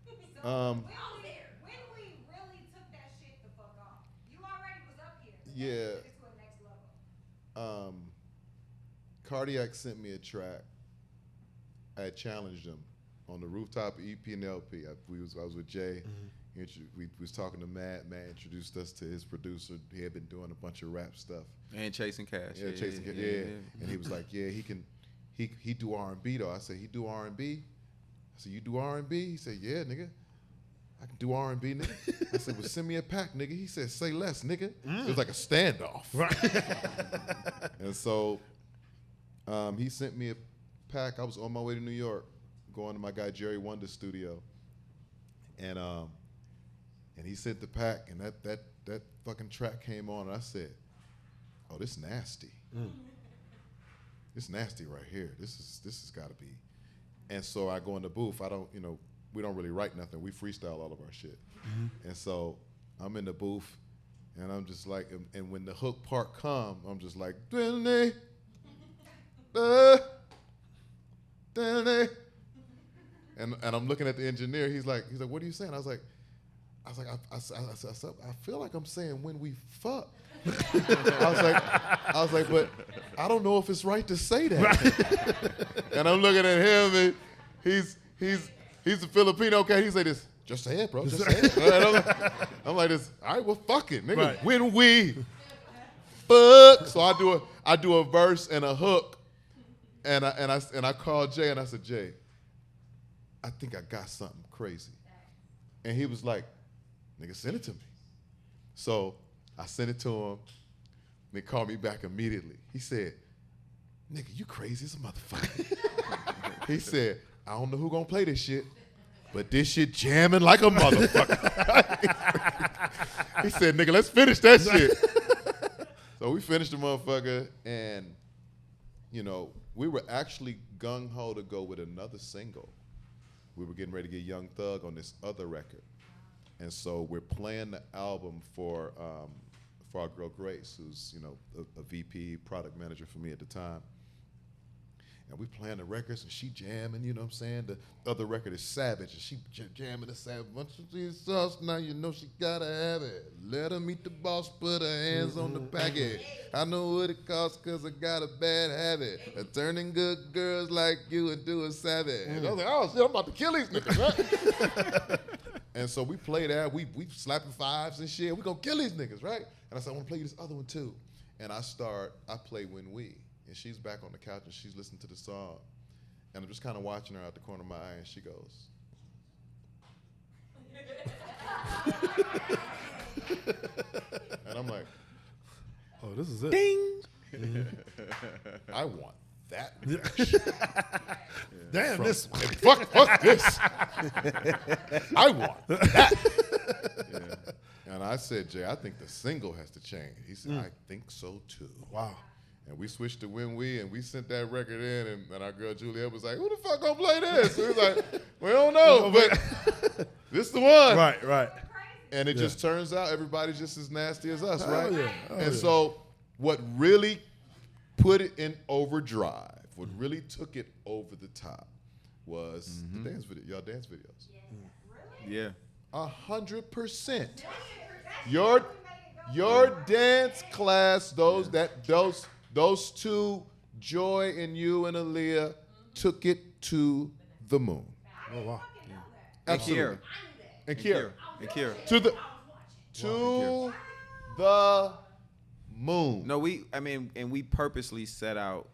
So, when we really took that shit the fuck off. You already was up here. but Yeah. Took it to a next level. Cardiac sent me a track. I had challenged him on the rooftop EP and LP. I was with Jay. We was talking to Matt. Matt introduced us to his producer. He had been doing a bunch of rap stuff. And chasing cash. Yeah, chasing Kid, yeah. And he was like, yeah, he do R&B though. I said, he do R&B? I said, you do R&B? He said, yeah, nigga. I can do R&B, nigga. I said, well, send me a pack, nigga. He said, say less, nigga. It was like a standoff. Right. And so he sent me a pack. I was on my way to New York, going to my guy Jerry Wonder's studio. And he sent the pack, and that fucking track came on, and I said, oh, this nasty. It's nasty right here. This has got to be. And so I go in the booth. We don't really write nothing. We freestyle all of our shit. And so I'm in the booth, and I'm just like, and when the hook part come, I'm just like, and I'm looking at the engineer. He's like, what are you saying? I feel like I'm saying when we fuck. I was like, but I don't know if it's right to say that. And I'm looking at him, and he's a Filipino cat. He's like this, just say it, bro. Just say it. Right? I'm like this. All right, well, fuck it, nigga. Right. When we fuck. So I do a verse and a hook, and I called Jay and I said, Jay, I think I got something crazy. And he was like, nigga, send it to me. So I sent it to him. They called me back immediately. He said, nigga, you crazy as a motherfucker. He said, I don't know who gonna play this shit, but this shit jamming like a motherfucker. He said, nigga, let's finish that shit. So we finished the motherfucker, and we were actually gung-ho to go with another single. We were getting ready to get Young Thug on this other record. And so we're playing the album for our girl Grace, who's a VP product manager for me at the time. And we playing the records, and she jamming, you know what I'm saying? The other record is Savage, and she jamming the Savage. Once you see the sauce, now you know she gotta have it. Let her meet the boss, put her hands on the package. I know what it costs, cause I got a bad habit of turning good girls like you into a savage. I was like, oh shit, I'm about to kill these niggas, right? And so we play that, we slapping fives and shit, we gonna kill these niggas, right? And I said, I wanna play you this other one too. And I play When We. And she's back on the couch and she's listening to the song. And I'm just kind of watching her out the corner of my eye, and she goes. And I'm like, oh, this is it. Ding! I want that bitch. Damn, this one. Fuck this. I want that. Yeah. And I said, Jay, I think the single has to change. He said, I think so too. Wow. And we switched to When We, and we sent that record in, and our girl Juliet was like, who the fuck gonna play this? We was like, we don't know, but this the one. Right. And it just turns out everybody's just as nasty as us, right? Yeah. So what really put it in overdrive, what really took it over the top was the dance video, y'all dance videos. Yeah. 100%. Your dance class, those two, Joy and you and Aaliyah, took it to the moon. Oh, wow. Absolutely. And Kiera. To the moon. No, we purposely set out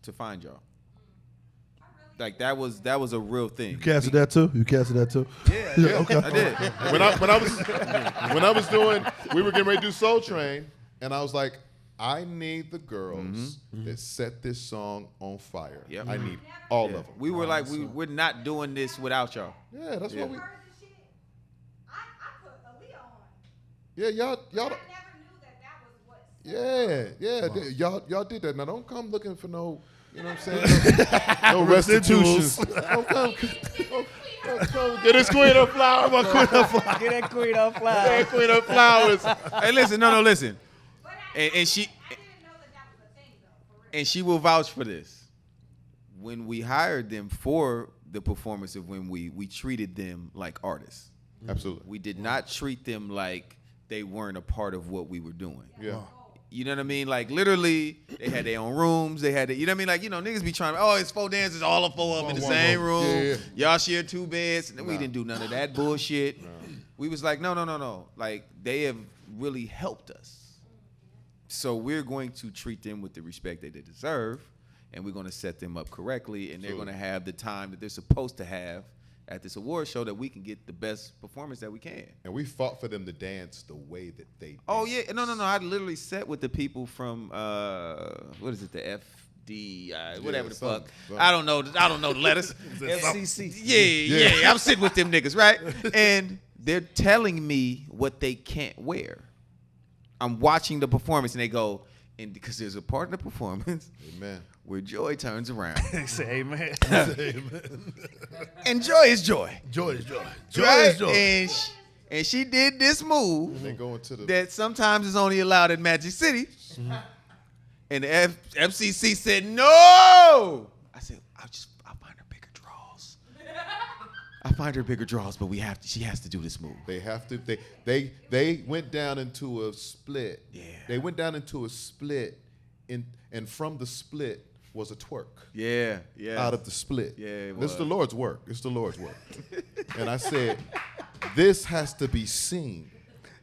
to find y'all. Like that was a real thing. You casted that too? Yeah. Okay. I did. When I was doing, we were getting ready to do Soul Train, and I was like, I need the girls that set this song on fire. Yep. I need all of them. We were like, we're not doing this without y'all. Yeah, that's what we. Heard this shit? I put Aaliyah on. Yeah, y'all. I never knew that was what. Y'all did that. Now don't come looking for no. You know what I'm saying? No restitutions. Don't come get this queen of flowers. Get that queen on fly. That queen of flowers. Hey, listen, listen. But And she I didn't know that was a thing, though, for real. and she will vouch for this. When we hired them for the performance of When We treated them like artists. Absolutely. We did not treat them like they weren't a part of what we were doing. Yeah. You know what I mean? Like literally, they had their own rooms. They had, you know what I mean? Like, niggas be trying. Oh, it's 4 dancers, all of 4 of them in the same room. Yeah. Y'all share 2 beds. We didn't do none of that bullshit. We was like, no. Like they have really helped us. So we're going to treat them with the respect that they deserve, and we're going to set them up correctly, and they're going to have the time that they're supposed to have at this award show that we can get the best performance that we can. And we fought for them to dance the way that they dance. Oh yeah, no. I literally sat with the people from what is it, the FD, whatever the fuck. something. I don't know the letters. FCC. Yeah. I'm sitting with them niggas, right? And they're telling me what they can't wear. I'm watching the performance, and they go, And because there's a part in the performance Amen. where Joy turns around. Say amen. And Joy is Joy. Joy is joy. Joy Right? is joy. And she did this move And then going to the that sometimes is only allowed in Magic City. And the FCC said, no. I said, I'll find her bigger draws. I find her bigger draws, but she has to do this move. They have to. They went down into a split. Yeah. They went down into a split, and from the split was a twerk. Yeah. Out of the split. Yeah, it This is the was. Lord's work. It's the Lord's work. And I said, this has to be seen.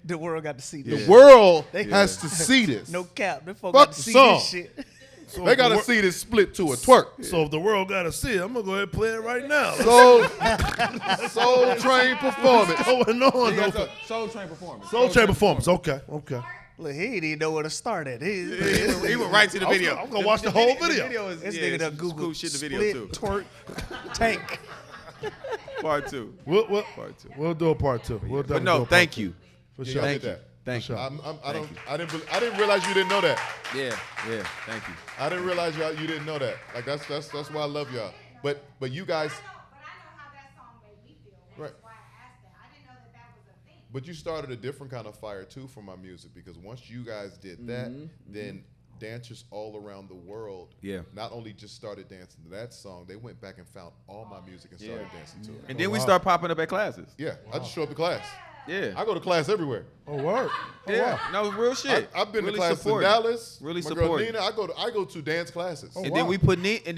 The world got to see this. The world has to see this. No cap. Them folk Fuck got to the see song. this shit. So They if the got to wor- see this split to a twerk. So if the world got to see it, I'm gonna go ahead and play it right now. Soul Train performance. What's going on? though? Soul Train performance. Soul Train performance. Okay. Look, he didn't even know where to start at. He went right to the video. I'm gonna watch the whole video. video is, This yeah, nigga done it's Google cool shit in the split, video too. twerk, tank. Part 2. We'll do a part 2. We'll But definitely do no, a part thank 2. you. For Yeah, sure. y'all Thank did you. that. Thank you. I didn't realize you didn't know that. Yeah, thank you. I didn't realize you didn't know that. Like that's why I love y'all. But you guys, But I know how that song made me feel. Right. That's why I asked that. I didn't know that was a thing. but you started a different kind of fire too for my music, because once you guys did that, then dancers all around the world not only just started dancing to that song, they went back and found all my music and started dancing to it. And then we start popping up at classes. Yeah, I just show up to class. Yeah. I go to class everywhere. Oh, word. Yeah. No, real shit. I've been Really to class supporting. in Dallas. Really my supporting. girl Nina, I go to dance classes And then we put Nina in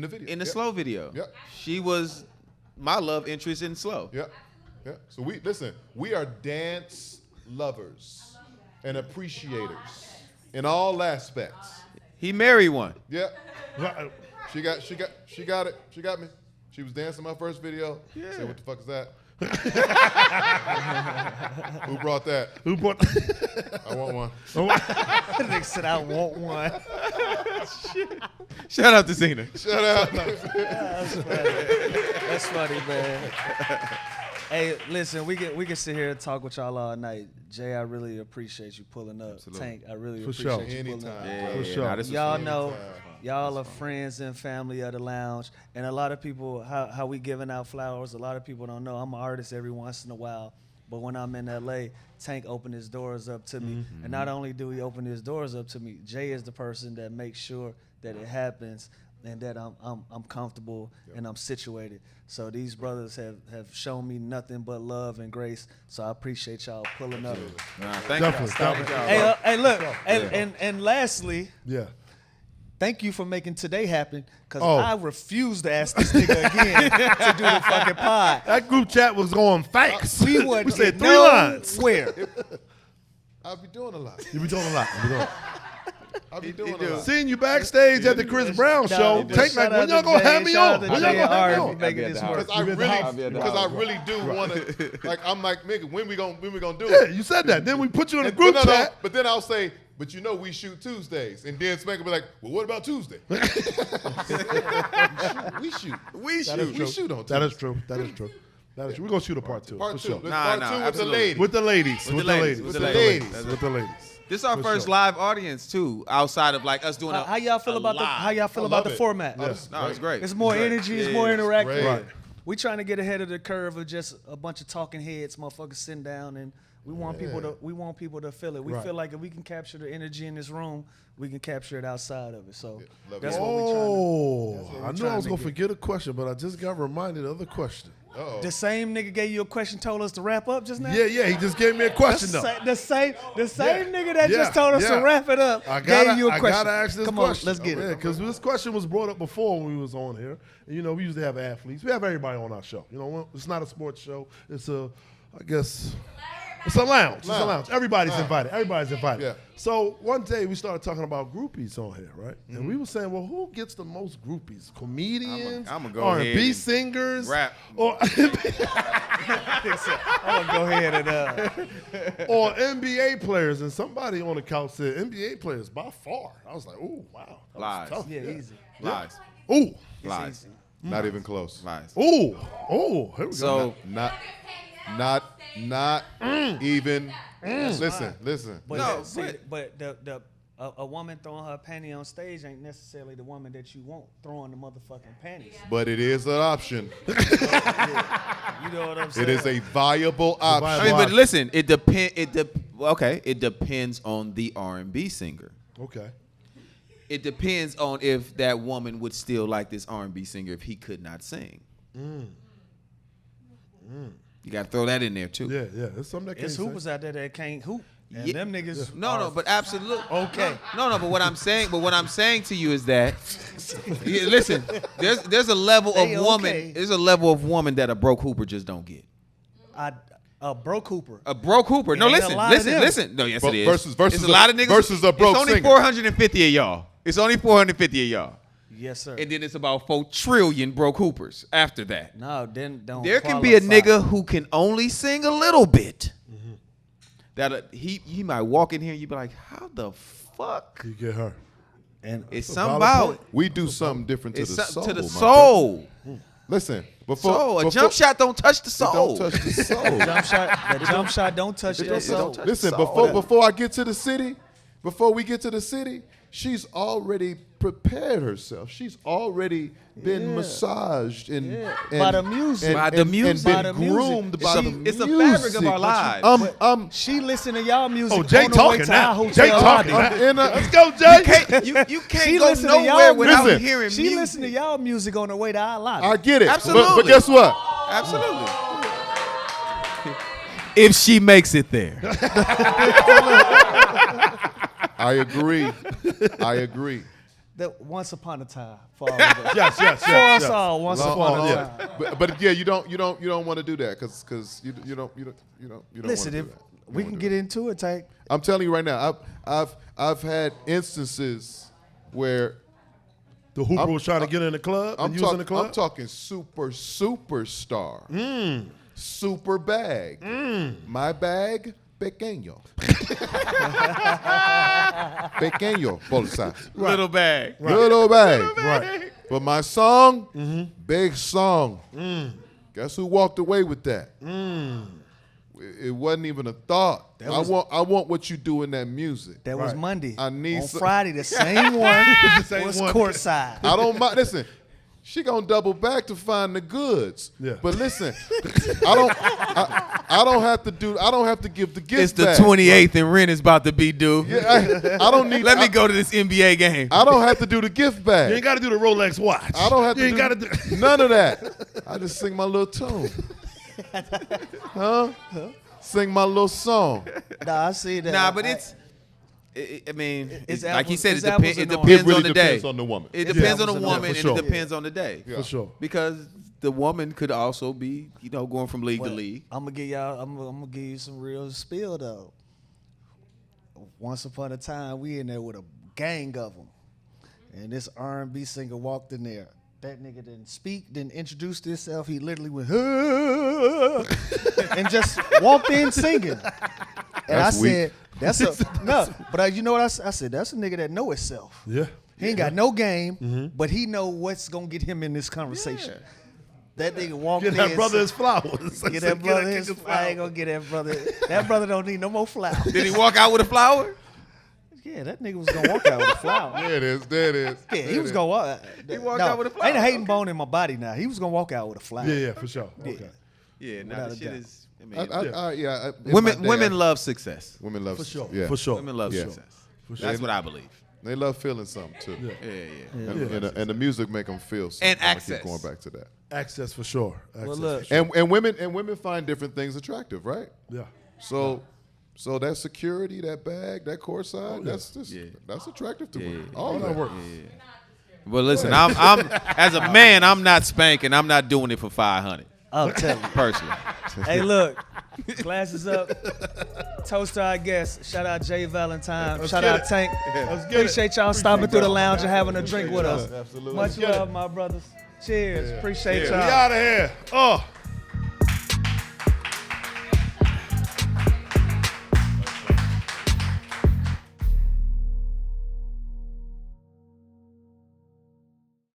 the video. in the Yep. slow video. Yep. She was my love interest in slow. Yeah, yeah. So we are dance lovers and appreciators in all aspects. He married one. Yeah. She got it. She got me. She was dancing my first video. Yeah. Said, what the fuck is that? Who brought that? Who bought? I want one. Nigga said, I want one. Shout out to Zena. Shut up. That's funny, man. Hey, listen, we can sit here and talk with y'all all night. Jay, I really appreciate you pulling up. Absolutely. Tank, I really For appreciate sure. you pulling up. Anytime. For sure. Nah, this was Y'all fun. know, y'all are friends and family of the lounge. And a lot of people, how we giving out flowers, a lot of people don't know. I'm an artist every once in a while. But when I'm in LA, Tank opened his doors up to me. And not only do he open his doors up to me, Jay is the person that makes sure that it happens and that I'm comfortable and I'm situated. So these brothers have shown me nothing but love and grace. So I appreciate y'all pulling up. Nah, thank y'all. Definitely. Hey, look, and lastly, Yeah. thank you for making today happen, because Oh. I refuse to ask this nigga again to do the fucking pod. That group chat was going facts. We wouldn't We said get 3 lines. nowhere. I'll be doing a lot. You be doing a lot. You be doing a lot. I'll be doing a lot. Seeing you backstage at the Chris Brown show. Nah, Tank shout like, when out y'all to gonna Jay, have me shout on? out to When y'all Jay gonna have me and on? R making this work. Because I really do want to. Like I'm like, nigga, when we gonna do Yeah, it? you said that. Then we put you in a And- group but no, chat. but then I'll say, but you know we shoot Tuesdays, and then Spank will be like, well, what about Tuesday? we shoot. We That is We true. shoot on That is Tuesday. true. That is true. That is true. We're gonna shoot a part 2. Part for two. sure. Let's Nah, part nah, two with the absolutely. ladies. With the ladies. With the ladies. With the ladies. With the ladies. This is our For first sure. live audience too, outside of like us doing How y'all feel a about live. the love the it. format? Yeah. No, it's great. It's more great. energy. It's Yeah, more it's interactive. great. Right. We trying to get ahead of the curve of just a bunch of talking heads, motherfuckers sitting down, and we want people to feel it. We Right. feel like if we can capture the energy in this room, we can capture it outside of it. So love that's it. what we trying Oh, I we knew I trying was to gonna get. forget a question, but I just got reminded of the question. Uh-oh. to. The same nigga gave you a question, told us to wrap up just now. Yeah, he just gave me a question though. The same nigga that Yeah, just told us yeah. to wrap it up I gave you a question. gotta ask this Come question. on, let's get Yeah, it. because this question was brought up before when we was on here. And, you know, we usually have athletes. We have everybody on our show. You know, it's not a sports show. It's a, I guess, it's a lounge. It's a lounge. Everybody's invited. Everybody's invited. Yeah. So one day we started talking about groupies on here, right? And we were saying, well, who gets the most groupies? Comedians, I'ma go R&B ahead and singers, rap. or I'm gonna go ahead and or NBA players? And somebody on the couch said NBA players by far. I was like, ooh, wow. That was Lies. tough. yeah, easy. Lies. Ooh, Lies. Not even close. Lies. ooh, here we go. So Not even. Listen. But No, but the A woman throwing her panty on stage ain't necessarily the woman that you want throwing the motherfucking panties. But it is an option. You know what I'm saying? It is a viable option. I mean, but listen, it depends on the R&B singer. Okay. It depends on if that woman would still like this R&B singer if he could not sing. You got to throw that in there too. Yeah, yeah. It's something that can't It's say. hoopers out there that can't hoop. And Yeah. them niggas. No, but absolutely. Okay. No, but what I'm saying to you is that listen, there's a level They of woman, okay. there's a level of woman that a broke hooper just don't get. A broke hooper. A broke hooper. No, Ain't a lot of them. listen. No, yes, But it is. versus it's a lot of niggas versus a broke It's only singer. 450 of y'all. It's only 450 of y'all. Yes, sir. And then it's about 4 trillion broke hoopers after that. No, then don't. There can be a qualify. nigga who can only sing a little bit. That he might walk in here and you be like, how the fuck? You get her. And It's a something valid about point. We do something different to it's the something soul. to the my soul. brother. Listen, A jump shot don't touch the soul. Don't touch the soul. that jump shot don't touch your don't soul. touch- Listen, soul. before I get to the city, before we get to the city, she's already prepared herself. She's already been massaged and By the music. By the music. and been By the music. groomed by the It's the music. fabric of our lives. She listen to y'all music. Oh, Jay on the way talking to now. our hotel Jay talking lobby. now. Let's Let's go, Jay. You can't She go listen to nowhere y'all without music. hearing She music. listen to y'all music on the way to our lobby. I get it. Absolutely. But guess what? Absolutely. If she makes it there. I agree. That once upon a time for all of us. Yes, yes, For yes. us all, once Long- upon a long- time. But yeah, you don't want to do that because you don't Listen, wanna if do that. You we don't can wanna get do into it, Tank. that. I'm telling you right now, I've had instances where The hooper was trying to get in the club and using the club. I'm talking superstar. Super bag. My bag, pequeño. Pequeño, bolsa. Little bag. Little bag. Right. But my song, big song. Guess who walked away with that? It wasn't even a thought. I want what you do in that music. That was Monday. I need on some- Friday, the same one was one. courtside. I don't mind. Listen, she gonna double back to find the goods. Yeah. But listen, I don't have to give the gift It's the back. 28th and rent is about to be due. Yeah, I don't need. Let me go to this NBA game. I don't have to do the gift back. You ain't got to do the Rolex watch. I don't have You to ain't do, gotta do none of that. I just sing my little tune. Huh? Sing my little song. Nah, I see that. Nah, but I mean, It's like he apples- said, it's it apples and depends It really on the day. depends on the woman. It depends on Yeah, the for woman, sure. and it depends on the day. for sure. Because the woman could also be, going from league to league. I'm gonna give y'all. I'm gonna give you some real spill though. Once upon a time, we in there with a gang of them, and this R&B singer walked in there. That nigga didn't speak, didn't introduce himself. He literally went and just walked in singing. And That's I said, "That's a no." But you know what I said? That's a nigga that know himself. Yeah. He ain't got no game, but he know what's gonna get him in this conversation. That nigga walked Get in. that brother his flowers. Get that brother his. I ain't gonna get that brother. That brother don't need no more flowers. Did he walk out with a flower? Yeah, that nigga was gonna walk out with a flower. There it is. There it is. Yeah, he was gonna walk. He walked out with a Ain't a flower. hating bone in my body now. He was gonna walk out with a flower. Yeah, for sure. Okay. Yeah, nah, Without the a shit doubt. is. I mean, In women my day, love success. women love For sure. Yeah. For sure. Women love Yeah. success. For sure. That's what I believe. They love feeling something too. Yeah. And the music make them feel something. And I keep access. going back to that. Access for sure. Access Well, look, for sure. And women find different things attractive, right? Yeah. So that security, that bag, that courtside, that's attractive to women. All that work. But listen, I'm as a man, I'm not spanking. I'm not doing it for 500 I'll tell you. personally. Hey, look, glasses up. Toast to our guests. Shout out Jay Valentine. Shout get out it. Tank. Let's get Appreciate y'all stopping through the lounge and having a drink with us. Absolutely. Much get it. love, my brothers. Cheers. Appreciate We y'all. out of here. Oh.